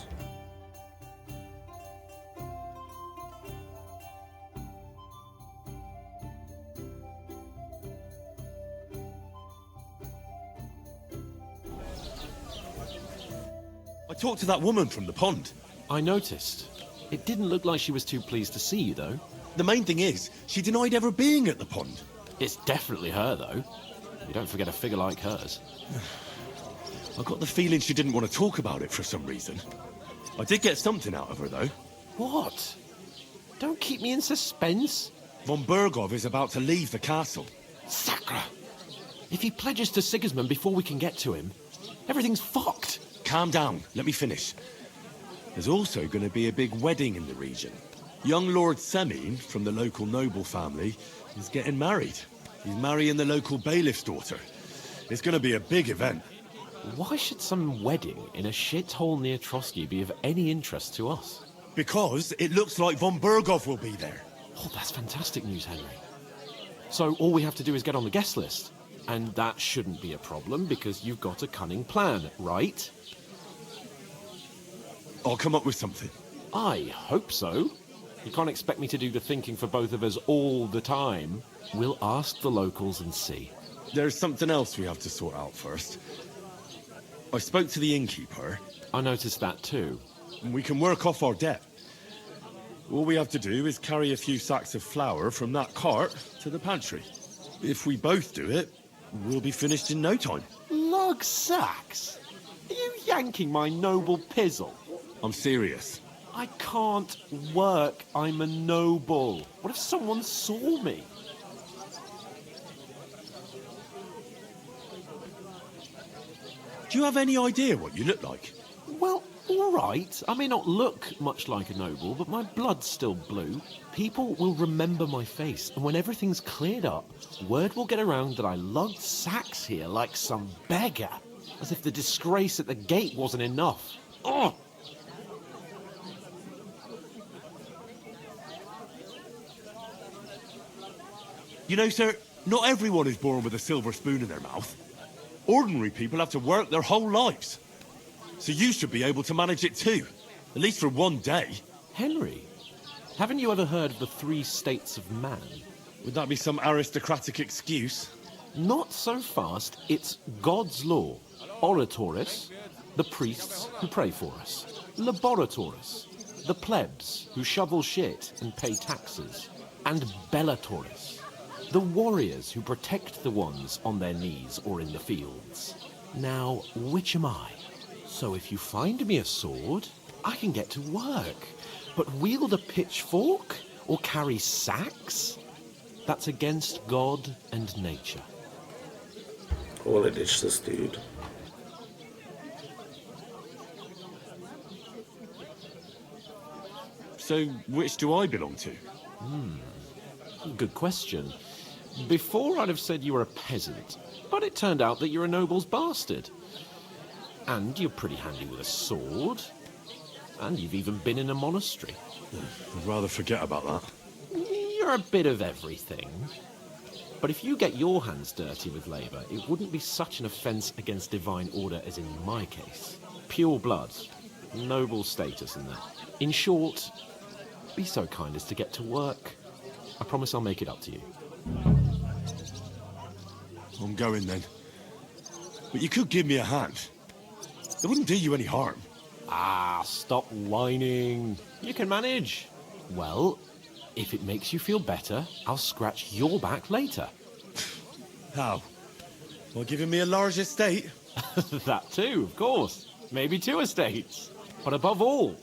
I talked to that woman from the pond. I noticed. It didn't look like she was too pleased to see you, though. The main thing is, she denied ever being at the pond. It's definitely her, though. You don't forget a figure like hers. I got the feeling she didn't want to talk about it for some reason. I did get something out of her, though. What? Don't keep me in suspense. Von Burgov is about to leave the castle. Sacra! If he pledges to Sigismund before we can get to him, everything's fucked. Calm down. Let me finish. There's also going to be a big wedding in the region. Young Lord Semin, from the local noble family, is getting married. He's marrying the local bailiff's daughter. It's going to be a big event. Why should some wedding in a shithole near Trotsky be of any interest to us? Because it looks like von Burgov will be there. Oh, that's fantastic news, Henry. So all we have to do is get on the guest list. And that shouldn't be a problem because you've got a cunning plan, right? I'll come up with something. I hope so. You can't expect me to do the thinking for both of us all the time. We'll ask the locals and see. There's something else we have to sort out first. I spoke to the innkeeper. I noticed that too. And we can work off our debt. All we have to do is carry a few sacks of flour from that cart to the pantry. If we both do it, we'll be finished in no time. Lug sacks? Are you yanking my noble pizzle? I'm serious. I can't work. I'm a noble. What if someone saw me? Do you have any idea what you look like? Well, all right. I may not look much like a noble, but my blood's still blue. People will remember my face, and when everything's cleared up, word will get around that I lugged sacks here like some beggar. As if the disgrace at the gate wasn't enough. Oh! You know, sir, not everyone is born with a silver spoon in their mouth. Ordinary people have to work their whole lives. So you should be able to manage it too. At least for one day. Henry, haven't you ever heard of the 3 states of man? Would that be some aristocratic excuse? Not so fast. It's God's law. Oratoris, the priests who pray for us. Laboratoris, the plebs who shovel shit and pay taxes. and Bellatores, the warriors who protect the ones on their knees or in the fields. Now, which am I? So if you find me a sword, I can get to work. But wield a pitchfork or carry sacks? That's against God and nature. I want to ditch this dude. So, which do I belong to? Good question. Before I'd have said you were a peasant, but it turned out that you're a noble's bastard. And you're pretty handy with a sword. And you've even been in a monastery. I'd rather forget about that. You're a bit of everything. But if you get your hands dirty with labour, it wouldn't be such an offence against divine order as in my case. Pure blood, noble status and that. In short, be so kind as to get to work. I promise I'll make it up to you. I'm going then. But you could give me a hand. It wouldn't do you any harm. Ah, stop whining. You can manage. Well, if it makes you feel better, I'll scratch your back later. How? Well, giving me a large estate? That too, of course. Maybe 2 estates. But above all,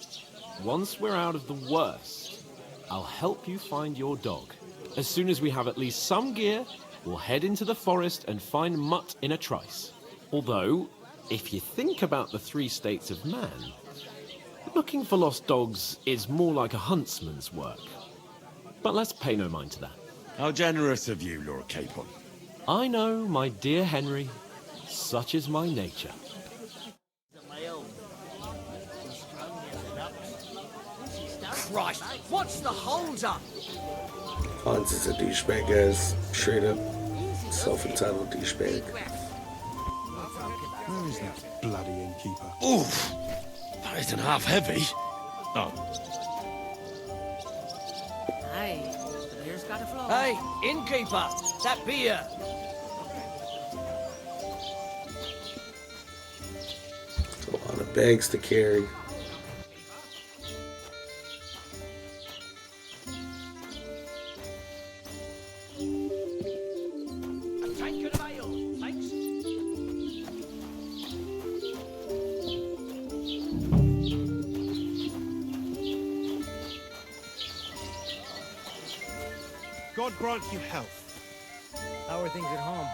once we're out of the worst, I'll help you find your dog. As soon as we have at least some gear, we'll head into the forest and find Mutt in a trice. Although, if you think about the 3 states of man, looking for lost dogs is more like a huntsman's work. But let's pay no mind to that. How generous of you, Lord Capon. I know, my dear Henry. Such is my nature. Christ, what's the hold up? Hans is a douchebag, guys. Straight up self-entitled douchebag. Where is that bloody innkeeper? Oof! That isn't half heavy. Oh. Hey, the beer's got to flow. Hey, innkeeper, that beer. A lot of bags to carry. God grant you health. How are things at home?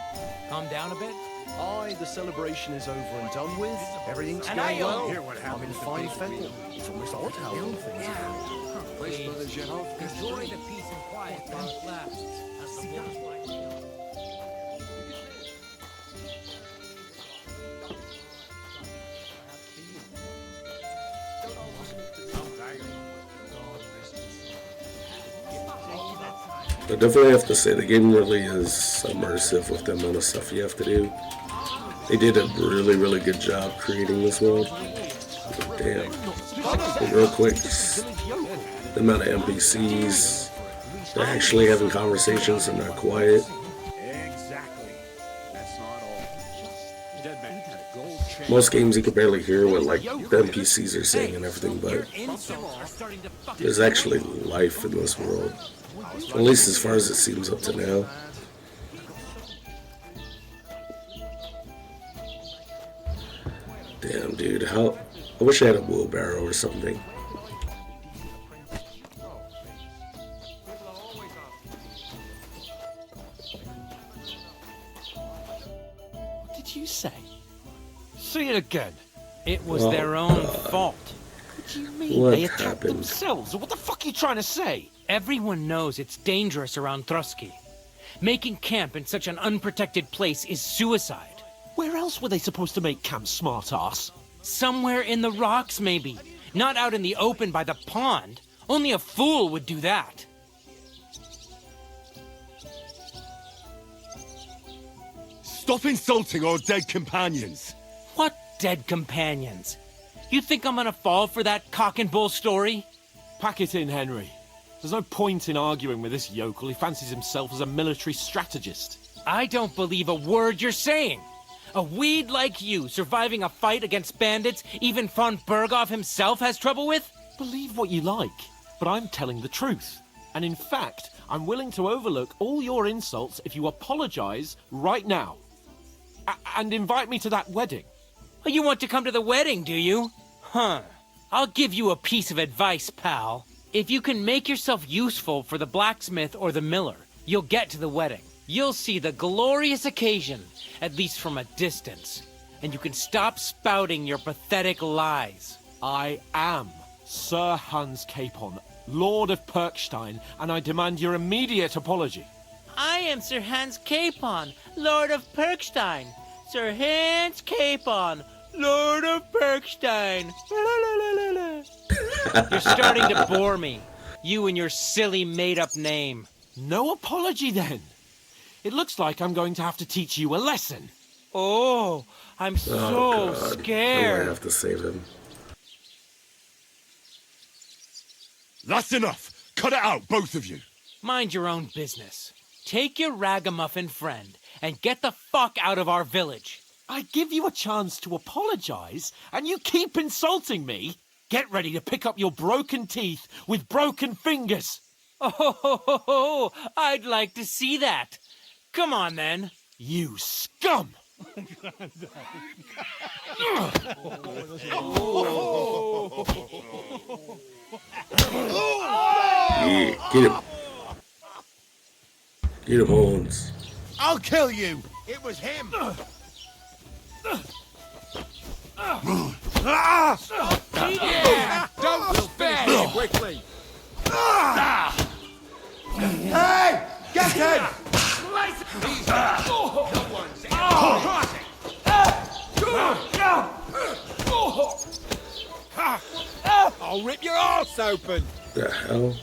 Calm down a bit? Aye, the celebration is over and done with. Everything's And going I well. hear what I'm happened in to the fine big fettle. wheel. It's almost odd how long things are. Please, enjoy the peace and quiet while it lasts. As the wolves like to know. I definitely have to say the game really is immersive with the amount of stuff you have to do. They did a really, really good job creating this world. Damn. But real quick, the amount of NPCs, they're actually having conversations and not quiet. Exactly. That's not all. Dead man had a gold chain. Most games you can barely hear what like the NPCs are saying and everything, but there's actually life in this world. At least as far as it seems up to now. Damn, dude, I wish I had a wheelbarrow or something. What did you say? Say it again. It was their own fault. What do you mean? What They attacked happened? themselves? What the fuck are you trying to say? Everyone knows it's dangerous around Trusky. Making camp in such an unprotected place is suicide. Where else were they supposed to make camp, smart-ass? Somewhere in the rocks, maybe. Not out in the open by the pond. Only a fool would do that. Stop insulting our dead companions. What dead companions? You think I'm gonna fall for that cock and bull story? Pack it in, Henry. There's no point in arguing with this yokel. He fancies himself as a military strategist. I don't believe a word you're saying. A weed like you surviving a fight against bandits even von Berghoff himself has trouble with? Believe what you like, but I'm telling the truth. And in fact, I'm willing to overlook all your insults if you apologize right now. And invite me to that wedding. Oh, you want to come to the wedding, do you? Huh. I'll give you a piece of advice, pal. If you can make yourself useful for the blacksmith or the miller, you'll get to the wedding. You'll see the glorious occasion, at least from a distance. And you can stop spouting your pathetic lies. I am Sir Hans Capon, Lord of Perkstein, and I demand your immediate apology. I am Sir Hans Capon, Lord of Perkstein. Sir Hans Capon, Lord of Perkstein. You're starting to bore me. You and your silly made-up name. No apology, then. It looks like I'm going to have to teach you a lesson. Oh, I'm so scared. I might have to save him. That's enough. Cut it out, both of you. Mind your own business. Take your ragamuffin friend and get the fuck out of our village. I give you a chance to apologize, and you keep insulting me. Get ready to pick up your broken teeth with broken fingers. Oh, I'd like to see that. Come on, then. You scum! Yeah, get him. Get him, Holmes. I'll kill you. It was him. Yeah! Don't spare! Quickly. Hey! Get him! I'll rip your arse open. The hell?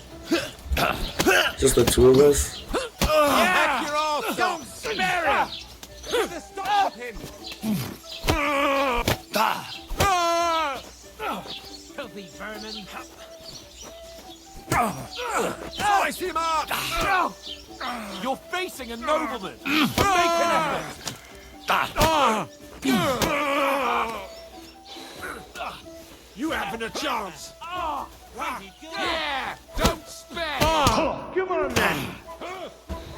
Just the two of us? Hack your arse. Don't spare him. Stop him. Filthy vermin. Slice him up. You're facing a nobleman. Make an effort. You haven't a chance. Yeah! Don't spare! Come on then.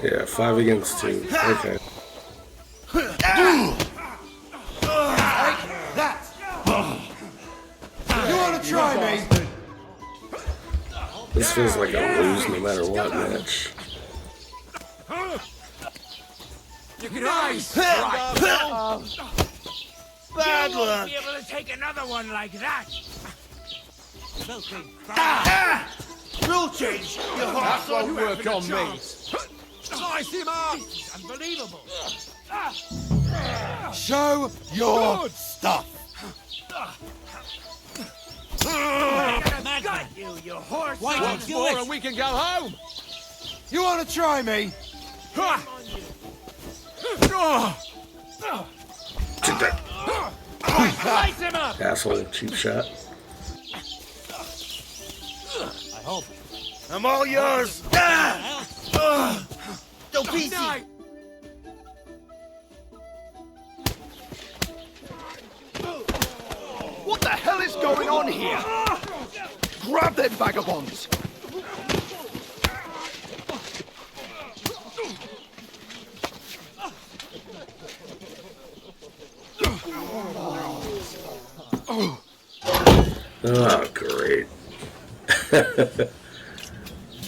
Yeah, 5 against 2. Okay. That. You want to try me? This feels like a lose no matter what match. You can nice! Bad You won't luck. be able to take another one like that! Rule change. That won't work on me. Slice him up. Unbelievable! Show your stuff. Got you horse! Once more and we can go home. You want to try me? Slice him up! Asshole, cheap shot. I hope. I'm all yours. Don't be easy! What the hell is going on here? Grab them vagabonds! Oh, great.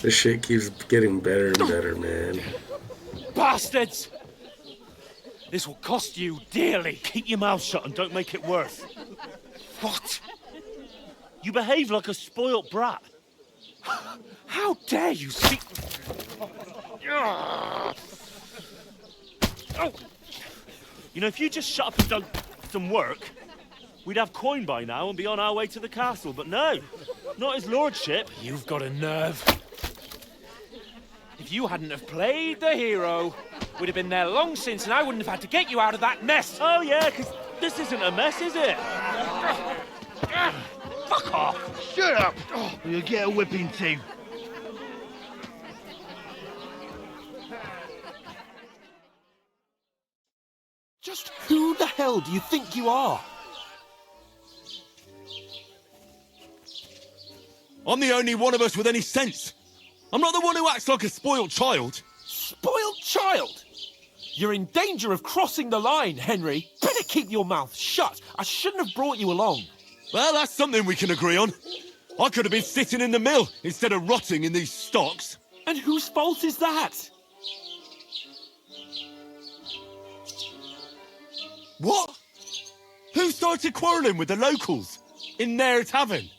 This shit keeps getting better and better, man. Bastards! This will cost you dearly. Keep your mouth shut and don't make it worse. What? You behave like a spoilt brat. How dare you see... You know, if you just shut up and done some work, we'd have coin by now and be on our way to the castle. But no, not his lordship. You've got a nerve. If you hadn't have played the hero, we'd have been there long since and I wouldn't have had to get you out of that mess. Oh, yeah, because this isn't a mess, is it? Fuck off. Shut up! Or you'll get a whipping too. Just who the hell do you think you are? I'm the only one of us with any sense. I'm not the one who acts like a spoiled child. Spoiled child? You're in danger of crossing the line, Henry. Better keep your mouth shut. I shouldn't have brought you along. Well, that's something we can agree on. I could have been sitting in the mill instead of rotting in these stocks. And whose fault is that? What? Who started quarrelling with the locals? In their tavern?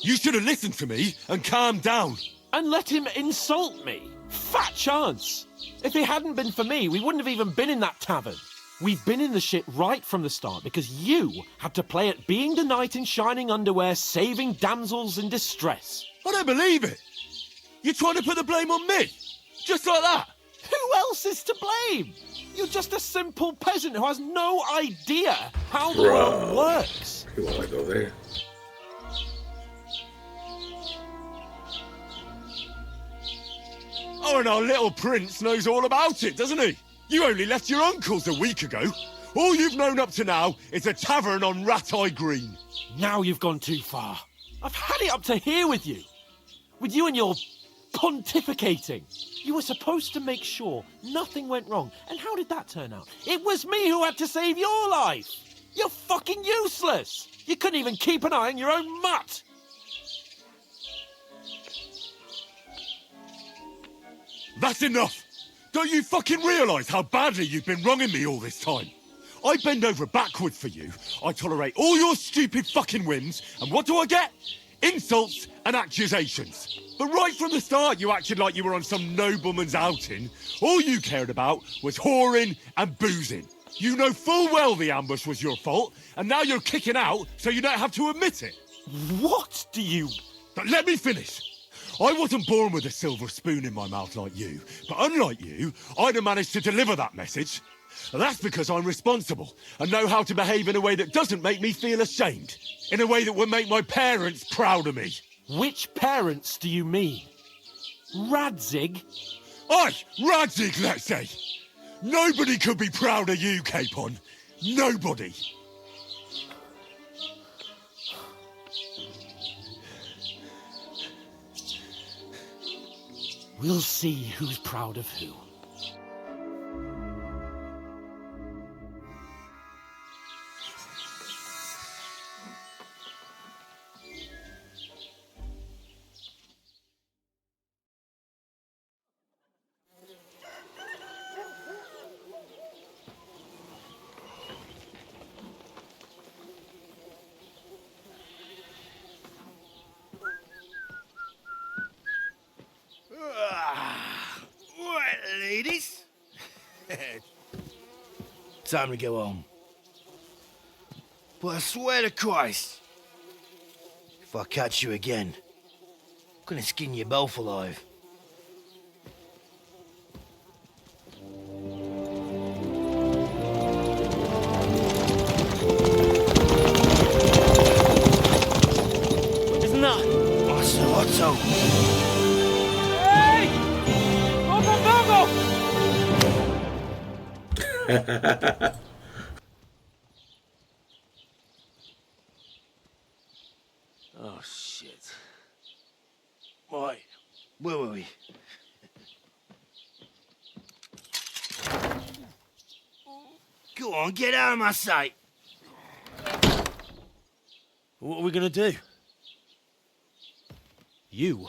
You should have listened to me and calmed down. And let him insult me? Fat chance. If it hadn't been for me, we wouldn't have even been in that tavern. We've been in the shit right from the start because you had to play at being the knight in shining underwear, saving damsels in distress. I don't believe it. You're trying to put the blame on me? Just like that? Who else is to blame? You're just a simple peasant who has no idea how the world works. You want to go there? Oh, and our little prince knows all about it, doesn't he? You only left your uncle's a week ago. All you've known up to now is a tavern on Rat-Eye Green. Now you've gone too far. I've had it up to here with you. With you and your pontificating. You were supposed to make sure nothing went wrong. And how did that turn out? It was me who had to save your life. You're fucking useless. You couldn't even keep an eye on your own mutt. That's enough! Don't you fucking realise how badly you've been wronging me all this time? I bend over backwards for you, I tolerate all your stupid fucking whims, and what do I get? Insults and accusations. But right from the start you acted like you were on some nobleman's outing. All you cared about was whoring and boozing. You know full well the ambush was your fault, and now you're kicking out so you don't have to admit it. What do you... But let me finish. I wasn't born with a silver spoon in my mouth like you, but unlike you, I'd have managed to deliver that message. And that's because I'm responsible and know how to behave in a way that doesn't make me feel ashamed. In a way that would make my parents proud of me. Which parents do you mean? Radzig? Aye, Radzig, let's say. Nobody could be proud of you, Capon. Nobody. We'll see who's proud of who. Right, ladies. Time to go home. But I swear to Christ, if I catch you again, I'm gonna skin you both alive. Isn't that? Otto. Hey! Oh, shit. Right, where were we? Go on, get out of my sight. What are we gonna do? You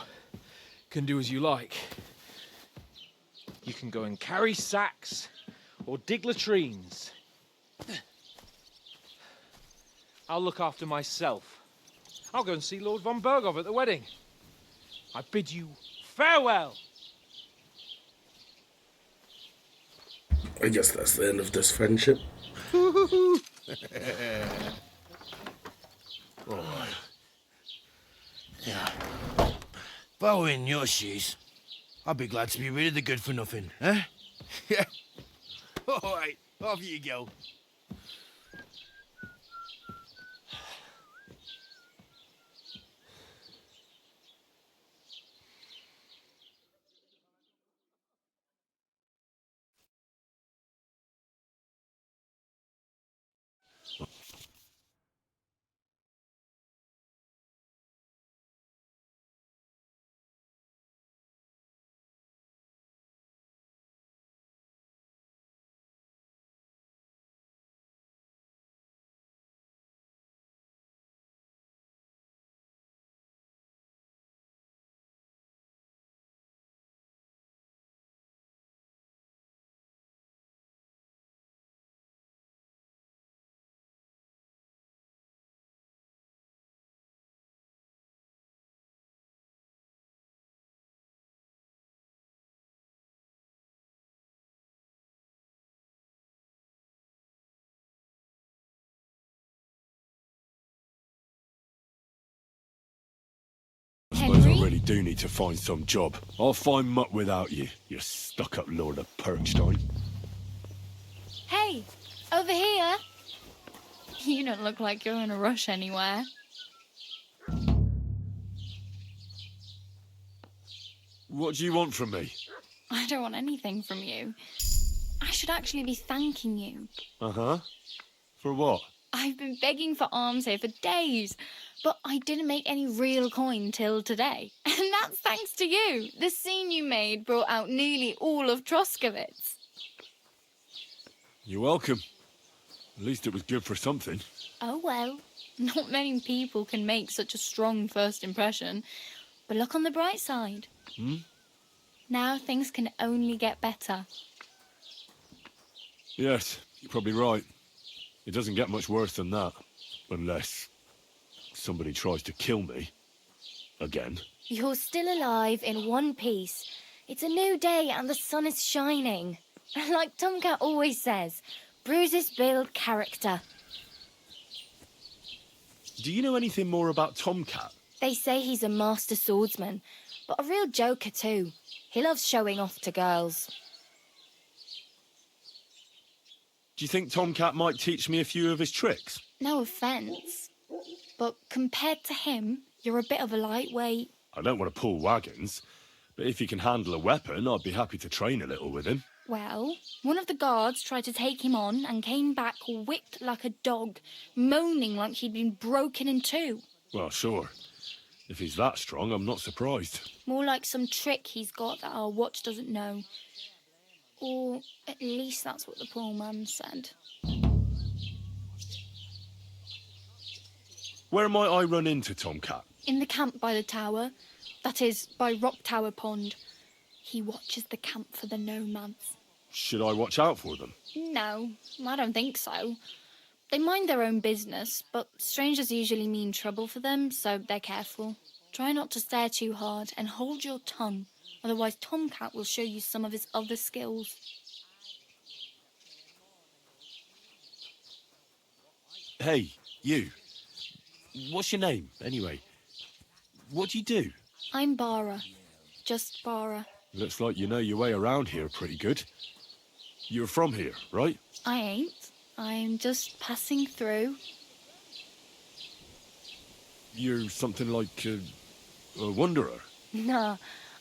can do as you like. You can go and carry sacks or dig latrines. I'll look after myself. I'll go and see Lord von Bergov at the wedding. I bid you farewell. I guess that's the end of this friendship. Oh. Yeah. If I were in your shoes, I'd be glad to be rid of the good for nothing, eh? Yeah. All right, off you go. really do need to find some job. I'll find mutt without you, you stuck-up Lord of Perkstein. Hey, over here. You don't look like you're in a rush anywhere. What do you want from me? I don't want anything from you. I should actually be thanking you. Uh-huh. For what? I've been begging for alms here for days, but I didn't make any real coin till today. And that's thanks to you. The scene you made brought out nearly all of Troskowitz. You're welcome. At least it was good for something. Oh well, not many people can make such a strong first impression. But look on the bright side. Hmm? Now things can only get better. Yes, you're probably right. It doesn't get much worse than that. Unless somebody tries to kill me. Again. You're still alive in one piece. It's a new day and the sun is shining. Like Tomcat always says, bruises build character. Do you know anything more about Tomcat? They say he's a master swordsman, but a real joker too. He loves showing off to girls. Do you think Tomcat might teach me a few of his tricks? No offence, but compared to him, you're a bit of a lightweight. I don't want to pull wagons, but if he can handle a weapon, I'd be happy to train a little with him. Well, one of the guards tried to take him on and came back whipped like a dog, moaning like he'd been broken in two. Well, sure. If he's that strong, I'm not surprised. More like some trick he's got that our watch doesn't know. Or at least that's what the poor man said. Where might I run into Tomcat? In the camp by the tower. That is, by Rock Tower Pond. He watches the camp for the nomads. Should I watch out for them? No, I don't think so. They mind their own business, but strangers usually mean trouble for them, so they're careful. Try not to stare too hard and hold your tongue, otherwise Tomcat will show you some of his other skills. Hey, you. What's your name, anyway? What do you do? I'm Bara. Just Bara. Looks like you know your way around here pretty good. You're from here, right? I ain't. I'm just passing through. You're something like a wanderer? Nah,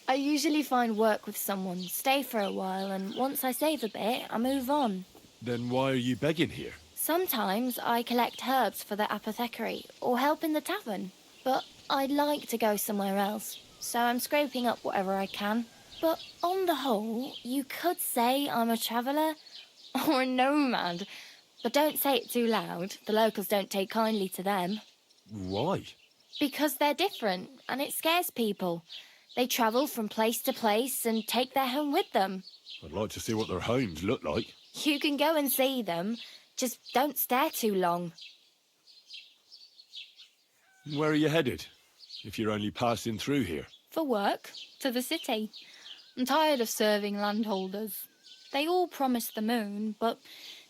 I usually find work with someone, stay for a while, and once I save a bit, I move on. Then why are you begging here? Sometimes I collect herbs for the apothecary, or help in the tavern. But I'd like to go somewhere else, so I'm scraping up whatever I can. But on the whole, you could say I'm a traveller, or a nomad. But don't say it too loud, the locals don't take kindly to them. Why? Because they're different, and it scares people. They travel from place to place and take their home with them. I'd like to see what their homes look like. You can go and see them, just don't stare too long. Where are you headed, if you're only passing through here? For work, to the city. I'm tired of serving landholders. They all promise the moon, but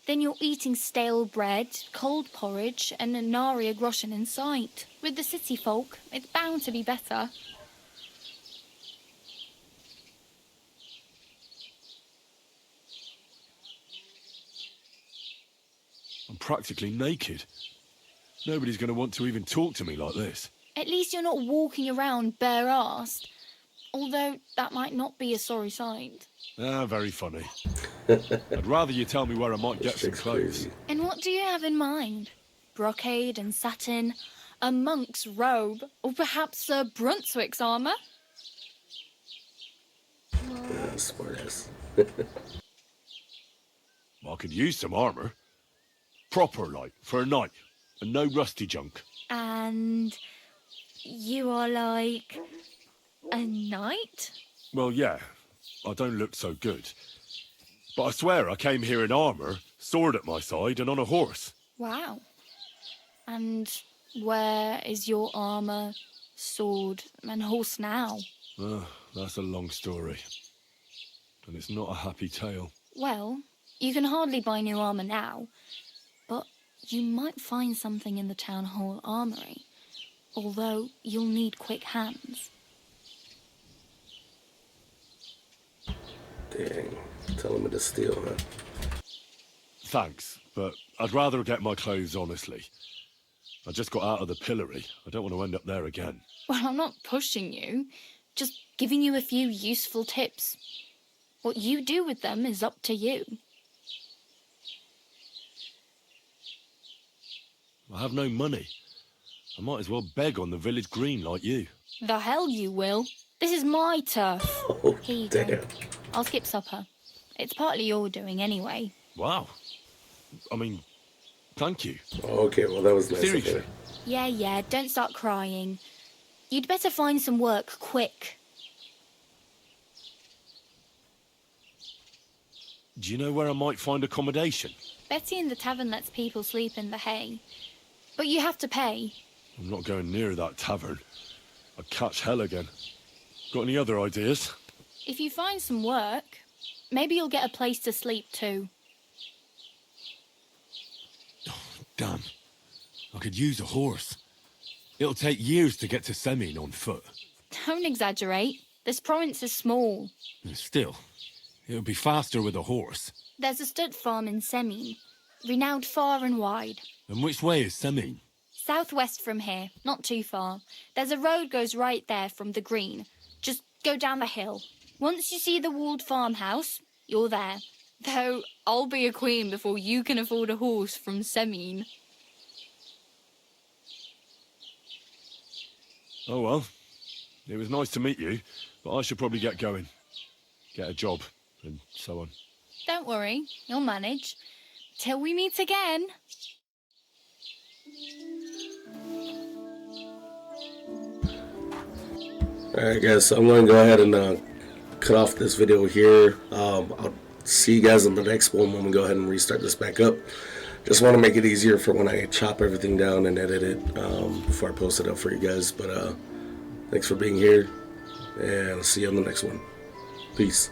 then you're eating stale bread, cold porridge, and a nary a groschen in sight. With the city folk, it's bound to be better. I'm practically naked. Nobody's going to want to even talk to me like this. At least you're not walking around bare-assed. Although that might not be a sorry sight. Ah, very funny. I'd rather you tell me where I might get some clothes. And what do you have in mind? Brocade and satin, a monk's robe, or perhaps Sir Brunswick's armour? Smartass. I could use some armour. Proper, like, for a night. And no rusty junk. And you are like a knight? Well, yeah. I don't look so good. But I swear I came here in armour, sword at my side, and on a horse. Wow. And where is your armour, sword, and horse now? That's a long story. And it's not a happy tale. Well, you can hardly buy new armour now, but you might find something in the town hall armoury, although you'll need quick hands. Dang. Telling me to steal, huh? Thanks, but I'd rather get my clothes honestly. I just got out of the pillory. I don't want to end up there again. Well, I'm not pushing you, just giving you a few useful tips. What you do with them is up to you. I have no money. I might as well beg on the village green like you. The hell you will. This is my turf. Oh, Here you damn. go. I'll skip supper. It's partly your doing anyway. Wow. I mean, thank you. Okay, well, that was nice. Seriously. Yeah, don't start crying. You'd better find some work quick. Do you know where I might find accommodation? Betty in the tavern lets people sleep in the hay. But you have to pay. I'm not going near that tavern. I'd catch hell again. Got any other ideas? If you find some work, maybe you'll get a place to sleep too. Damn. I could use a horse. It'll take years to get to Semin on foot. Don't exaggerate. This province is small. Still, it'll be faster with a horse. There's a stud farm in Semin, renowned far and wide. And which way is Semin? Southwest from here, not too far. There's a road goes right there from the green. Just go down the hill. Once you see the walled farmhouse, you're there. Though I'll be a queen before you can afford a horse from Semin. Oh well. It was nice to meet you, but I should probably get going. Get a job, and so on. Don't worry, you'll manage. Till we meet again. Alright guys, so I'm going to go ahead and cut off this video here. I'll see you guys in the next one when we go ahead and restart this back up. Just want to make it easier for when I chop everything down and edit it before I post it up for you guys. But thanks for being here, and I'll see you on the next one. Peace.